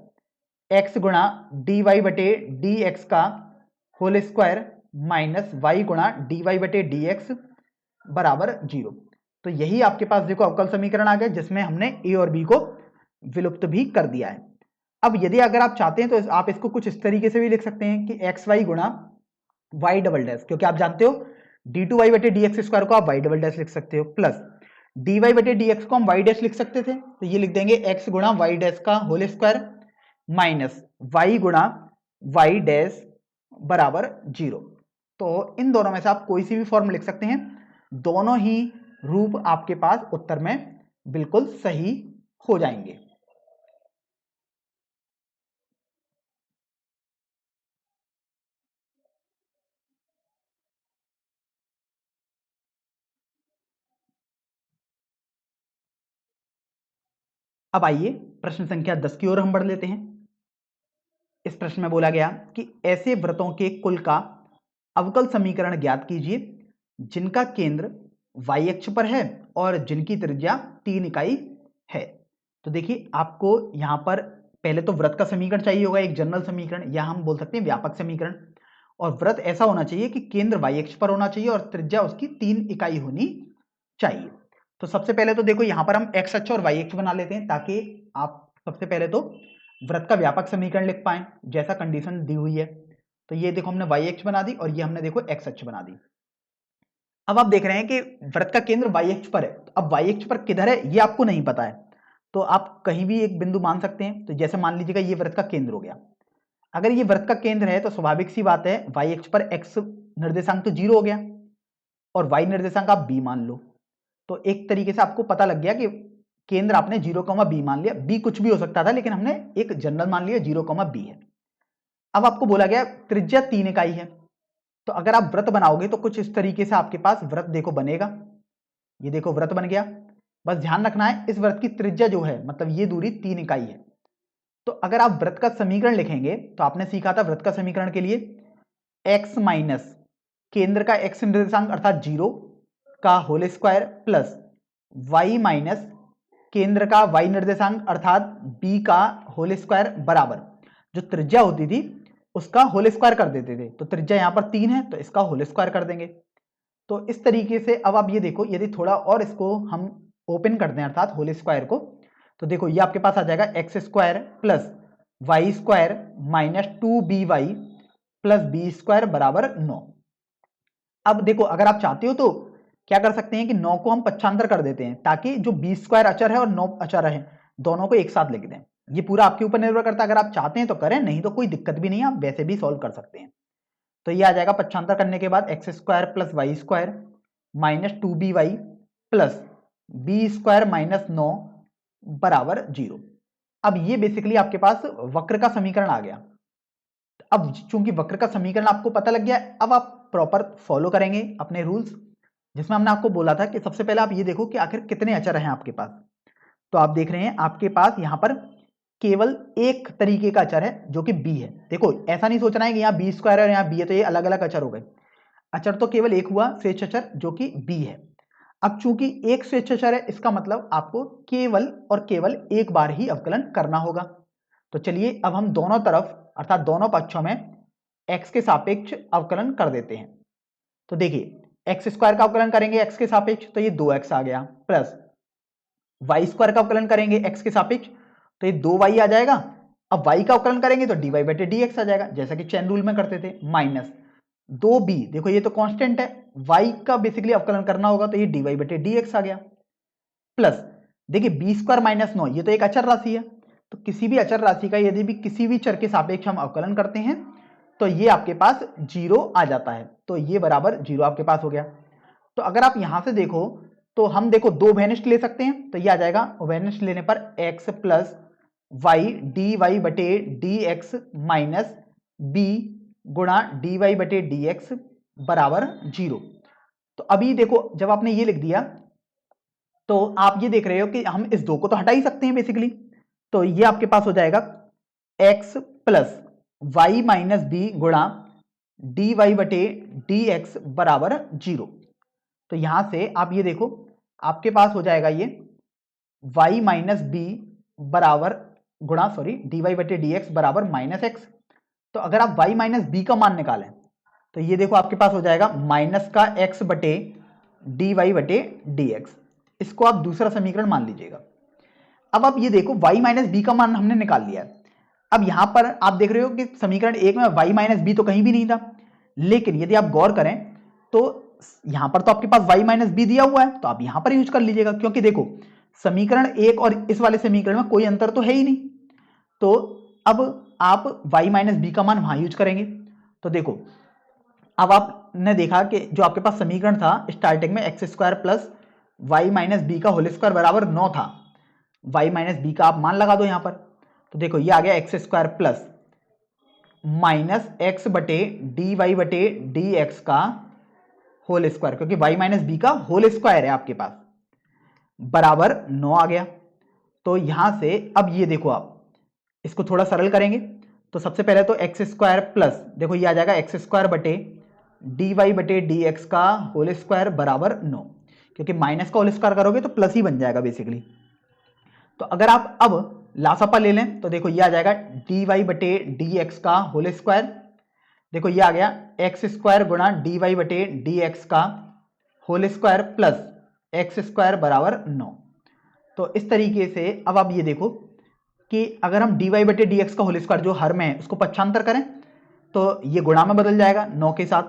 x गुणा डी वाई बटे डी एक्स का होल स्क्वायर माइनस वाई गुणा डी वाई बटे डी एक्स बराबर 0। तो यही आपके पास देखो अवकल समीकरण आ गया, जिसमें हमने ए और बी को विलुप्त भी कर दिया है। अब यदि अगर आप चाहते हैं तो आप इसको कुछ इस तरीके से भी लिख सकते हैं कि एक्स वाई गुणा वाई डबल डैश, क्योंकि आप जानते हो डी टू वाई बटे डी एक्स स्क्वायर को आप वाई डबल डैश लिख सकते हो, प्लस डी वाई बटे डी एक्स को हम वाई डैश लिख सकते थे, तो ये लिख देंगे एक्स गुणा वाई डैश का होल स्क्वायर माइनस वाई गुणा वाई डैश बराबर 0। तो इन दोनों में से आप कोई सी भी फॉर्म लिख सकते हैं, दोनों ही रूप आपके पास उत्तर में बिल्कुल सही हो जाएंगे। अब आइए प्रश्न संख्या 10 की ओर हम बढ़ लेते हैं। इस प्रश्न में बोला गया कि ऐसे वृत्तों के कुल का अवकल समीकरण ज्ञात कीजिए जिनका केंद्र y अक्ष पर है और जिनकी त्रिज्या 3 इकाई है। तो देखिए आपको यहाँ पर पहले तो वृत्त का समीकरण चाहिए होगा, एक जनरल समीकरण या हम बोल सकते हैं व्यापक समीकरण, और वृत्त ऐसा होना चाहिए कि केंद्र y अक्ष पर होना चाहिए और त्रिज्या उसकी 3 इकाई होनी चाहिए। तो सबसे पहले तो देखो यहाँ पर हम x अक्ष और y अक्ष बना लेते हैं ताकि आप सबसे पहले तो वृत्त का व्यापक समीकरण लिख पाए जैसा कंडीशन दी हुई है। तो ये देखो हमने y अक्ष बना दी और ये हमने देखो x अक्ष बना दी। अब आप देख रहे हैं कि वृत्त का केंद्र y अक्ष पर है, तो अब y अक्ष पर किधर है ये आपको नहीं पता है, तो आप कहीं भी एक बिंदु मान सकते हैं। तो जैसे मान लीजिएगा ये वृत्त का केंद्र हो गया, अगर ये वृत्त का केंद्र है तो स्वाभाविक सी बात है y अक्ष पर x निर्देशांक तो 0 हो गया और y निर्देशांक आप b मान लो। तो एक तरीके से आपको पता लग गया कि केंद्र आपने 0, b मान लिया, b कुछ भी हो सकता था लेकिन हमने एक जनरल मान लिया 0, b है। अब आपको बोला गया त्रिज्या 3 इकाई है, तो अगर आप वृत्त बनाओगे तो कुछ इस तरीके से आपके पास वृत्त देखो बनेगा। ये देखो वृत्त बन गया, बस ध्यान रखना है इस वृत्त की त्रिज्या जो है मतलब ये दूरी 3 इकाई है। तो अगर आप वृत्त का समीकरण लिखेंगे तो आपने सीखा था वृत्त का समीकरण के लिए x माइनस केंद्र का x निर्देशांक अर्थात 0 का whole square plus y minus केंद्र का y निर्देशांक अर्थात b का होल स्क्वायर बराबर जो त्रिज्या होती थी उसका होल स्क्वायर कर देते थे। तो त्रिज्या यहाँ पर 3 है तो इसका होल स्क्वायर कर देंगे। तो इस तरीके से अब आप ये देखो यदि थोड़ा और इसको हम ओपन कर दें अर्थात होल स्क्वायर को, तो देखो ये आपके पास आ जाएगा x square plus Y square minus 2by plus B square बराबर 9। अब देखो अगर आप चाहते हो तो क्या कर सकते हैं कि 9 को हम पक्षांतर कर देते हैं ताकि जो बी स्क्वायर अचर है और 9 अचर है दोनों को एक साथ लिख दें। ये पूरा आपके ऊपर निर्भर करता है, अगर आप चाहते हैं तो करें, नहीं तो कोई दिक्कत भी नहीं है, आप वैसे भी सॉल्व कर सकते हैं। तो ये आ जाएगा पक्षांतर करने के बाद X square plus Y square minus 2by plus B square minus 9 बराबर 0। अब ये बेसिकली आपके पास वक्र का समीकरण आ गया। अब चूंकि वक्र का समीकरण आपको पता लग गया, अब आप प्रॉपर फॉलो करेंगे अपने रूल्स, जिसमें हमने आपको बोला था कि सबसे पहले आप ये देखो कि आखिर कितने अचर हैं आपके पास। तो आप देख रहे हैं आपके पास यहां पर केवल एक तरीके का अचर है जो कि b है। देखो ऐसा नहीं सोचना है कि यहाँ बी स्क्वायर है और यहाँ b है तो ये अलग अलग अचर हो गए। अचर तो केवल एक हुआ स्वेच्छ अचर जो कि b है। अब चूंकि एक स्वेच्छ अचर है इसका मतलब आपको केवल और केवल एक बार ही अवकलन करना होगा। तो चलिए अब हम दोनों तरफ अर्थात दोनों पक्षों में x के सापेक्ष अवकलन कर देते हैं। तो देखिए एक्स स्क्वायर का अवकलन करेंगे x के सापेक्ष तो ये 2x आ गया, प्लस वाई स्क्वायर का अवकलन करेंगे x के सापेक्ष तो ये 2y आ जाएगा। अब y का अवकलन करेंगे तो dy/dx आ जाएगा जैसा कि चेन रूल में करते थे, माइनस 2b, देखो ये तो कांस्टेंट है, y का बेसिकली अवकलन करना होगा तो ये dy/dx आ गया, प्लस देखिए बी स्क्वायर माइनस 9 ये तो एक अचर राशि है, तो किसी भी अचर राशि का यदि भी किसी भी चर के सापेक्ष हम अवकलन करते हैं तो ये आपके पास 0 आ जाता है। तो ये बराबर 0 आपके पास हो गया। तो अगर आप यहां से देखो तो हम देखो दो वेनिस्ट ले सकते हैं, तो ये आ जाएगा वेनिस्ट लेने पर x plus Y dy/dx minus b गुणा dy/dx बराबर 0। तो अभी देखो जब आपने ये लिख दिया तो आप ये देख रहे हो कि हम इस 2 को तो हटा ही सकते हैं बेसिकली। तो ये आपके पास हो जाएगा x plus y minus b गुणा dy/dx बराबर 0। तो यहां से आप ये देखो आपके पास हो जाएगा ये y माइनस बी बराबर गुणा dy/dx बराबर माइनस एक्स। तो अगर आप y माइनस बी का मान निकालें तो ये देखो आपके पास हो जाएगा माइनस का x बटे dy/dx। इसको आप दूसरा समीकरण मान लीजिएगा। अब आप ये देखो y माइनस बी का मान हमने निकाल लिया है। अब यहां पर आप देख रहे हो कि समीकरण 1 में y माइनस बी तो कहीं भी नहीं था, लेकिन यदि आप गौर करें तो यहां पर तो आपके पास y माइनस बी दिया हुआ है तो आप यहां पर यूज कर लीजिएगा, क्योंकि देखो समीकरण 1 और इस वाले समीकरण में कोई अंतर तो है ही नहीं। तो अब आप y माइनस बी का मान वहां यूज करेंगे। तो देखो अब आपने देखा कि जो आपके पास समीकरण था स्टार्टिंग में x square plus y minus b का होल स्क्वायर बराबर 9 था, y माइनस बी का आप मान लगा दो यहां पर। तो देखो ये आ गया x square plus minus x बटे dy/dx का होल स्क्वायर, क्योंकि y माइनस बी का होल स्क्वायर है आपके पास, बराबर 9 आ गया। तो यहां से अब ये देखो आप इसको थोड़ा सरल करेंगे तो सबसे पहले तो एक्स स्क्वायर प्लस, देखो ये आ जाएगा एक्स स्क्वायर बटे डी वाई बटे डी एक्स का होल स्क्वायर बराबर 9, क्योंकि माइनस का होल स्क्वायर करोगे तो प्लस ही बन जाएगा बेसिकली। तो अगर आप अब लासापा ले लें तो देखो ये आ जाएगा डी वाई बटे डी एक्स का होल स्क्वायर, देखो ये आ गया एक्स स्क्वायर गुणा डी वाई बटे डी एक्स का whole square plus x square बराबर 9। तो इस तरीके से अब आप ये देखो कि अगर हम डी वाई बटे डी एक्स का होल स्क्वायर जो हर में है उसको पक्षांतर करें तो ये गुणा में बदल जाएगा 9 के साथ,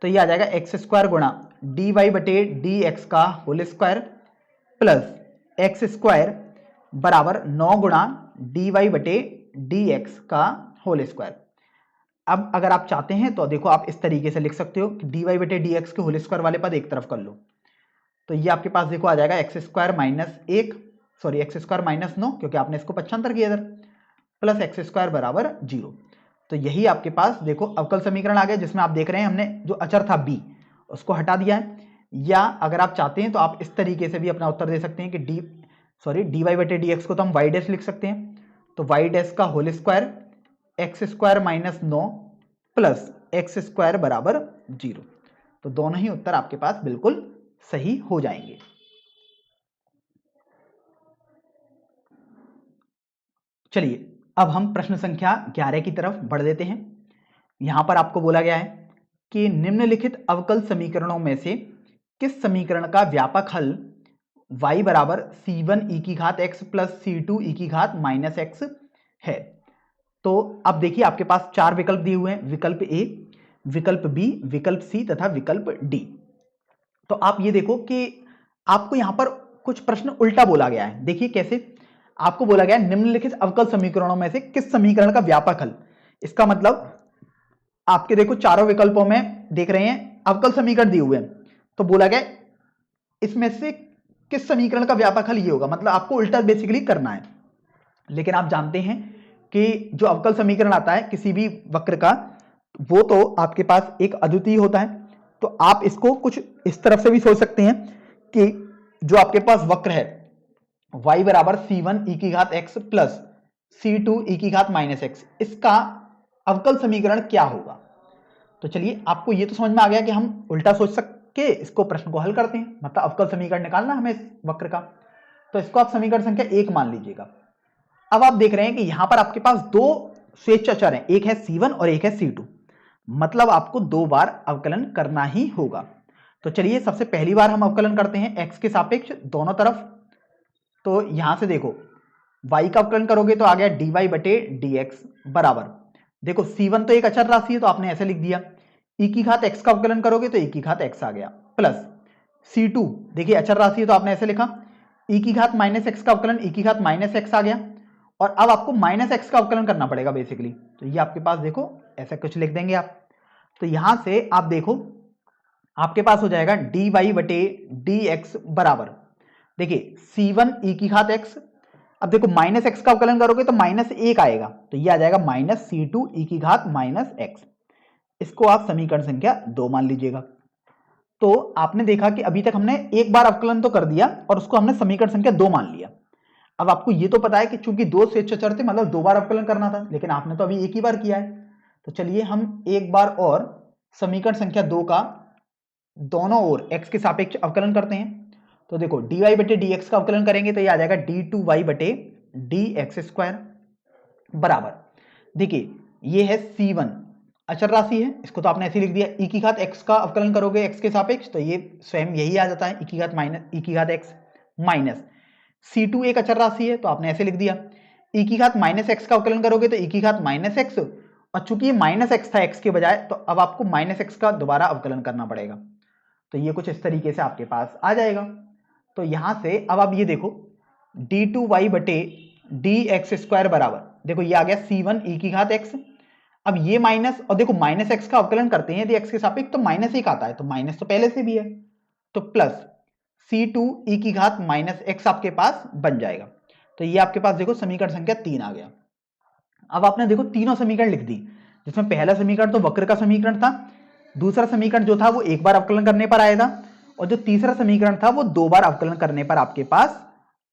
तो ये आ जाएगा एक्स स्क्वायर गुणा डी वाई बटे डी एक्स का whole square plus x square बराबर 9 गुणा डी वाई बटे डी एक्स का होल स्क्वायर। अब अगर आप चाहते हैं तो देखो आप इस तरीके से लिख सकते हो कि डी वाई बटे डी एक्स के होल स्क्वायर वाले पद एक तरफ कर लो, तो ये आपके पास देखो आ जाएगा x square minus X square minus 9, क्योंकि आपने इसको पक्षांतर किया इधर, प्लस एक्स स्क्वायर बराबर 0। तो यही आपके पास देखो अवकल समीकरण आ गया, जिसमें आप देख रहे हैं हमने जो अचर था b उसको हटा दिया है। या अगर आप चाहते हैं तो आप इस तरीके से भी अपना उत्तर दे सकते हैं कि डी वाई बटे डी एक्स को तो हम वाई डैश लिख सकते हैं, तो वाई डैश का whole square x square minus 9 प्लस एक्स स्क्वायर बराबर 0। तो दोनों ही उत्तर आपके पास बिल्कुल सही हो जाएंगे। चलिए अब हम प्रश्न संख्या 11 की तरफ बढ़ देते हैं। यहां पर आपको बोला गया है कि निम्नलिखित अवकल समीकरणों में से किस समीकरण का व्यापक हल y बराबर c1 e की घात x प्लस c2 e की घात माइनस x है। तो अब देखिए आपके पास 4 विकल्प दिए हुए हैं, विकल्प ए, विकल्प बी, विकल्प सी तथा विकल्प डी। तो आप ये देखो कि आपको यहां पर कुछ प्रश्न उल्टा बोला गया है। देखिए कैसे, आपको बोला गया है निम्नलिखित अवकल समीकरणों में से किस समीकरण का व्यापक हल। इसका मतलब आपके देखो चारों विकल्पों में देख रहे हैं अवकल समीकरण दिए हुए हैं, तो बोला गया इसमें से किस समीकरण का व्यापक हल ये होगा, मतलब आपको उल्टा बेसिकली करना है। लेकिन आप जानते हैं कि जो अवकल समीकरण आता है किसी भी वक्र का, वो तो आपके पास एक अद्वितीय होता है। तो आप इसको कुछ इस तरफ से भी सोच सकते हैं कि जो आपके पास वक्र है y बराबर c1 e की घात x प्लस c2 e की घात माइनस x, इसका अवकल समीकरण क्या होगा। तो चलिए आपको ये तो समझ में आ गया कि हम उल्टा सोच सके इसको प्रश्न को हल करते हैं, मतलब अवकल समीकरण निकालना हमें इस वक्र का। तो इसको आप समीकरण संख्या 1 मान लीजिएगा। अब आप देख रहे हैं कि यहां पर आपके पास दो स्वेच्छ अचर हैं, एक है c1 और एक है c2, मतलब आपको 2 बार अवकलन करना ही होगा। तो चलिए सबसे पहली बार हम अवकलन करते हैं x के सापेक्ष दोनों तरफ। तो यहां से देखो y का अवकलन करोगे तो आ गया dy बटे dx बराबर, देखो c1 तो एक अचर राशि है तो आपने ऐसे लिख दिया, e की घात x का अवकलन करोगे तो e की घात x आ गया, प्लस c2 देखिए अचर राशि है तो आपने ऐसे लिखा, e की घात माइनस x का अवकलन e की घात माइनस x आ गया। और अब आपको माइनस x का अवकलन करना पड़ेगा बेसिकली, तो ये आपके पास देखो ऐसा कुछ लिख देंगे आप। तो यहां से आप देखो आपके पास हो जाएगा dy बटे dx बराबर, देखिए c1 e की घात x, अब देखो माइनस x का अवकलन करोगे तो माइनस 1 आएगा, तो ये आ जाएगा माइनस c2 e की घात माइनस x। इसको आप समीकरण संख्या 2 मान लीजिएगा। तो आपने देखा कि अभी तक हमने एक बार अवकलन तो कर दिया और उसको हमने समीकरण संख्या 2 मान लिया। अब आपको ये तो पता है कि चूंकि 2 स्वेच्छ चर थे मतलब 2 बार अवकलन करना था, लेकिन आपने तो अभी एक ही बार किया है। तो चलिए हम एक बार और समीकरण संख्या 2 का दोनों ओर x के सापेक्ष अवकलन करते हैं। तो देखो dy बटे dx का अवकलन करेंगे तो ये आ जाएगा d2y बटे dx स्क्वायर बराबर, देखिए ये है c1 अचर राशि है, इसको तो आपने ऐसे लिख दिया, e की घात x का अवकलन करोगे x के सापेक्ष तो ये स्वयं यही आ जाता है e की घात माइनस e की घात x माइनस c2 एक अचर राशि है तो आपने ऐसे लिख दिया, e की घात माइनस x का अवकलन करोगे तो e की घात माइनस x, और चूंकि ये माइनस x था x के बजाय तो अब आपको माइनस x का दोबारा अवकलन करना पड़ेगा। तो ये कुछ इस तरीके से आपके पास आ जाएगा। तो यहां से अब आप ये देखो d2y बटे dx स्क्वायर बराबर, देखो ये आ गया c1 e की घात x, अब ये माइनस, और देखो माइनस x का अवकलन करते हैं यदि x के सापेक्ष तो माइनस 1 आता है, तो माइनस तो पहले से भी है, तो प्लस c2 e की घात माइनस x आपके पास बन जाएगा। तो ये आपके पास देखो समीकरण संख्या 3 आ गया। अब आपने देखो तीनों समीकरण लिख दी, जिसमें पहला समीकरण तो वक्र का समीकरण था, दूसरा समीकरण जो था वो एक बार अवकलन करने पर आया था, और जो तीसरा समीकरण था वो 2 बार अवकलन करने पर आपके पास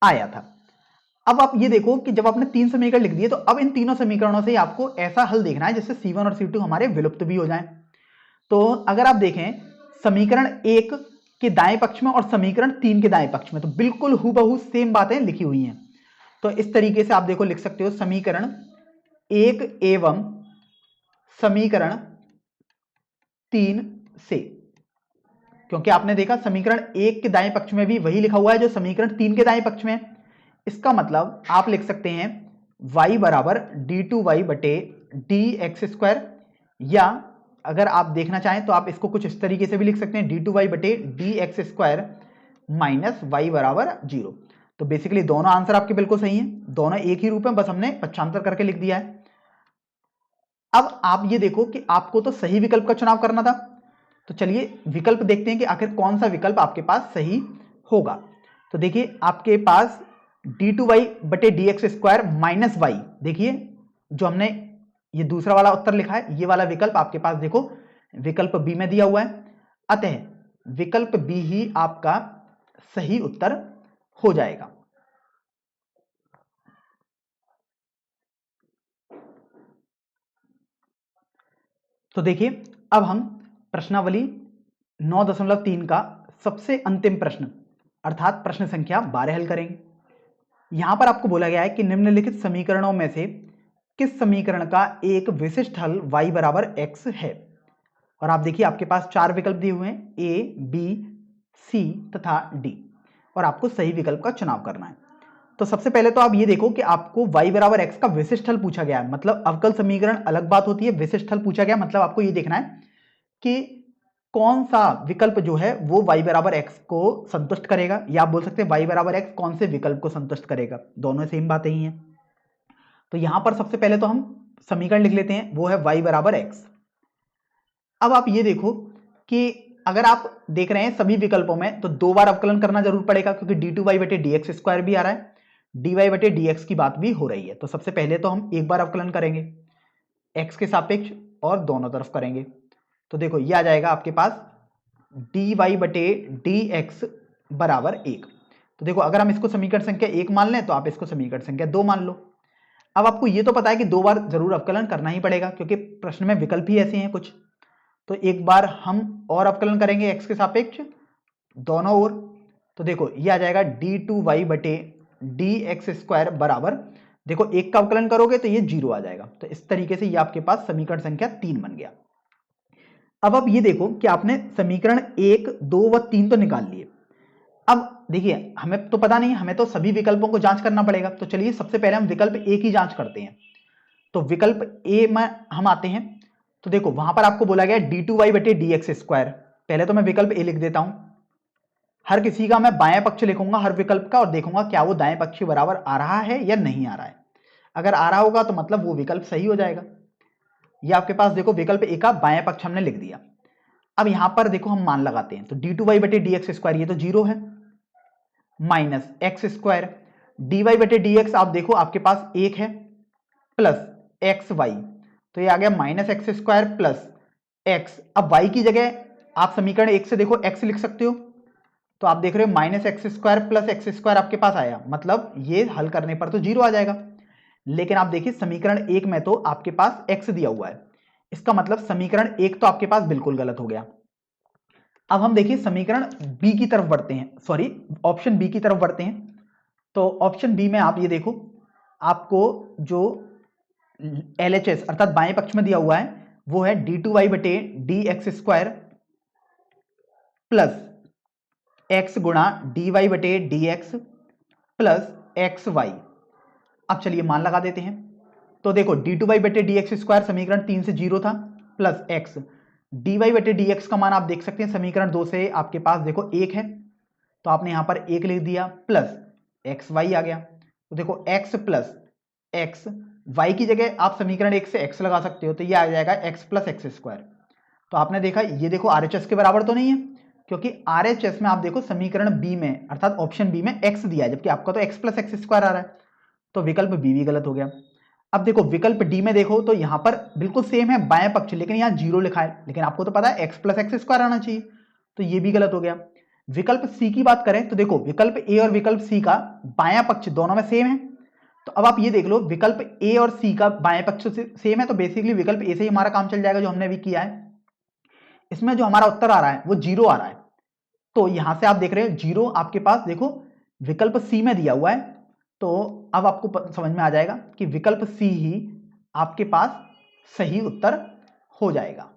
आया था। अब आप ये देखो कि जब आपने 3 समीकरण लिख दिए तो अब इन तीनों समीकरणों से आपको ऐसा हल देखना है जिससे C1 और C2 हमारे विलुप्त भी हो जाएं। तो अगर आप देखें समीकरण 1 के दाएं पक्ष में और समीकरण 3 के दाएं पक्ष में तो बिल्कुल हूबहू सेम बातें लिखी हुई हैं। तो इस तरीके से आप देखो लिख सकते हो समीकरण 1 एवं समीकरण 3 से, क्योंकि आपने देखा समीकरण 1 के दाएं पक्ष में भी वही लिखा हुआ है जो समीकरण 3 के दाएं पक्ष में है। इसका मतलब आप लिख सकते हैं y बराबर d2y बटे dx², या अगर आप देखना चाहें तो आप इसको कुछ इस तरीके से भी लिख सकते हैं d2y बटे dx² माइनस y बराबर 0। तो बेसिकली दोनों आंसर आपके बिल्कुल सही हैं, दोनों एक ही रूप में, बस हमने पक्षांतर करके लिख दिया है। अब आप ये देखो कि आपको तो सही विकल्प का चुनाव करना था, तो चलिए विकल्प देखते हैं कि आखिर कौन सा विकल्प आपके पास सही होगा। तो देखिए आपके पास d2y बटे dx² माइनस y, देखिए जो हमने ये दूसरा वाला उत्तर लिखा है ये वाला विकल्प आपके पास देखो विकल्प बी में दिया हुआ है, अतः विकल्प बी ही आपका सही उत्तर हो जाएगा। तो देखिए अब हम प्रश्नावली 9.3 का सबसे अंतिम प्रश्न अर्थात प्रश्न संख्या 12 हल करेंगे। यहां पर आपको बोला गया है कि निम्नलिखित समीकरणों में से किस समीकरण का एक विशिष्ट हल y बराबर x है। और आप देखिए आपके पास 4 विकल्प दिए हुए हैं a, b, c तथा d, और आपको सही विकल्प का चुनाव करना है। तो सबसे पहले तो आप ये देखो कि आपको y बराबर x का विशिष्ट हल पूछा गया है, मतलब अवकल समीकरण अलग बात होती है, विशिष्ट हल पूछा गया मतलब आपको ये देखना है कि कौन सा विकल्प जो है वो y बराबर x को संतुष्ट करेगा, या आप बोल सकते हैं y बराबर x कौन से विकल्प को संतुष्ट करेगा, दोनों सेम बातें ही हैं। तो यहां पर सबसे पहले तो हम समीकरण लिख लेते हैं, वो है y बराबर x। अब आप ये देखो कि अगर आप देख रहे हैं सभी विकल्पों में तो 2 बार अवकलन करना जरूर पड़ेगा, क्योंकि d2y बटे dx² भी आ रहा है, dy बटे dx की बात भी हो रही है। तो सबसे पहले तो हम एक बार अवकलन करेंगे x के सापेक्ष और दोनों तरफ करेंगे। तो देखो ये आ जाएगा आपके पास dy बटे dx बराबर 1। तो देखो अगर हम इसको समीकरण संख्या 1 मान लें तो आप इसको समीकरण संख्या 2 मान लो। अब आपको ये तो पता है कि 2 बार जरूर अवकलन करना ही पड़ेगा, क्योंकि प्रश्न में विकल्प ही ऐसे हैं कुछ। तो एक बार हम और अवकलन करेंगे x के सापेक्ष दोनों ओर। तो देखो ये आ जाएगा d2y बटे dx² बराबर, देखो एक का अवकलन करोगे तो ये 0 आ जाएगा। तो इस तरीके से ये आपके पास समीकरण संख्या 3 बन गया। अब आप ये देखो कि आपने समीकरण 1, 2 व 3 तो निकाल लिए। अब देखिए हमें तो पता नहीं, हमें तो सभी विकल्पों को जांच करना पड़ेगा। तो चलिए सबसे पहले हम विकल्प ए की जांच करते हैं। तो विकल्प ए में हम आते हैं, तो देखो वहां पर आपको बोला गया d2y बटे dx²। पहले तो मैं विकल्प ए लिख देता हूं, हर किसी का मैं बाएं पक्ष लिखूंगा हर विकल्प का, और देखूंगा क्या वो दाएं पक्ष के बराबर आ रहा है या नहीं आ रहा है। अगर आ रहा होगा तो मतलब वो विकल्प सही हो जाएगा। ये आपके पास देखो विकल्प ए का बाएं पक्ष हमने लिख दिया। अब यहां पर देखो हम मान लगाते हैं, तो d2y बटे dx² ये तो 0 है, माइनस x², dy बटे dx आप देखो आपके पास 1 है, प्लस xy, तो ये आ गया माइनस x² प्लस x। अब y की जगह आप समीकरण 1 से देखो x लिख सकते हो, तो आप देख रहे हो माइनस x² प्लस x² आपके पास आया, मतलब ये हल करने पर तो 0 आ जाएगा। लेकिन आप देखिए समीकरण 1 में तो आपके पास x दिया हुआ है, इसका मतलब समीकरण 1 तो आपके पास बिल्कुल गलत हो गया। अब हम देखिए समीकरण बी की तरफ बढ़ते हैं, सॉरी ऑप्शन बी की तरफ बढ़ते हैं। तो ऑप्शन बी में आप ये देखो आपको जो LHS अर्थात बाएं पक्ष में दिया हुआ है वो है d2y बटे dx² प्लस x गुणा dy बटे dx प्लस xy। अब चलिए मान लगा देते हैं। तो देखो d2y बटे dx² समीकरण 3 से 0 था, प्लस x dy बटे dx का मान आप देख सकते हैं समीकरण 2 से आपके पास देखो 1 है, तो आपने यहां पर 1 लिख दिया, प्लस xy आ गया। तो देखो x प्लस x, y की जगह आप समीकरण 1 से x लगा सकते हो, तो ये आ जाएगा x प्लस x²। तो आपने देखा ये देखो RHS के बराबर तो नहीं है, क्योंकि RHS में आप देखो समीकरण बी में अर्थात ऑप्शन बी में x दिया है, जबकि आपका तो x प्लस x² आ रहा है, तो विकल्प बी भी गलत हो गया। अब देखो विकल्प डी में देखो तो यहां पर बिल्कुल सेम है बाएं पक्ष, लेकिन यहां 0 लिखा है, लेकिन आपको तो पता है x प्लस x² आना चाहिए, तो ये भी गलत हो गया। विकल्प सी की बात करें तो देखो विकल्प ए और विकल्प सी का बायां पक्ष दोनों में सेम है, तो अब आप ये देख लो, विकल्प ए और सी का बाएं पक्ष से सेम है, तो बेसिकली विकल्प ए से ही हमारा काम चल जाएगा जो हमने अभी किया है। इसमें जो हमारा उत्तर आ रहा है वो 0 आ रहा है, तो यहां से आप देख रहे हो 0 आपके पास देखो विकल्प सी में दिया हुआ है, तो अब आपको समझ में आ जाएगा कि विकल्प सी ही आपके पास सही उत्तर हो जाएगा।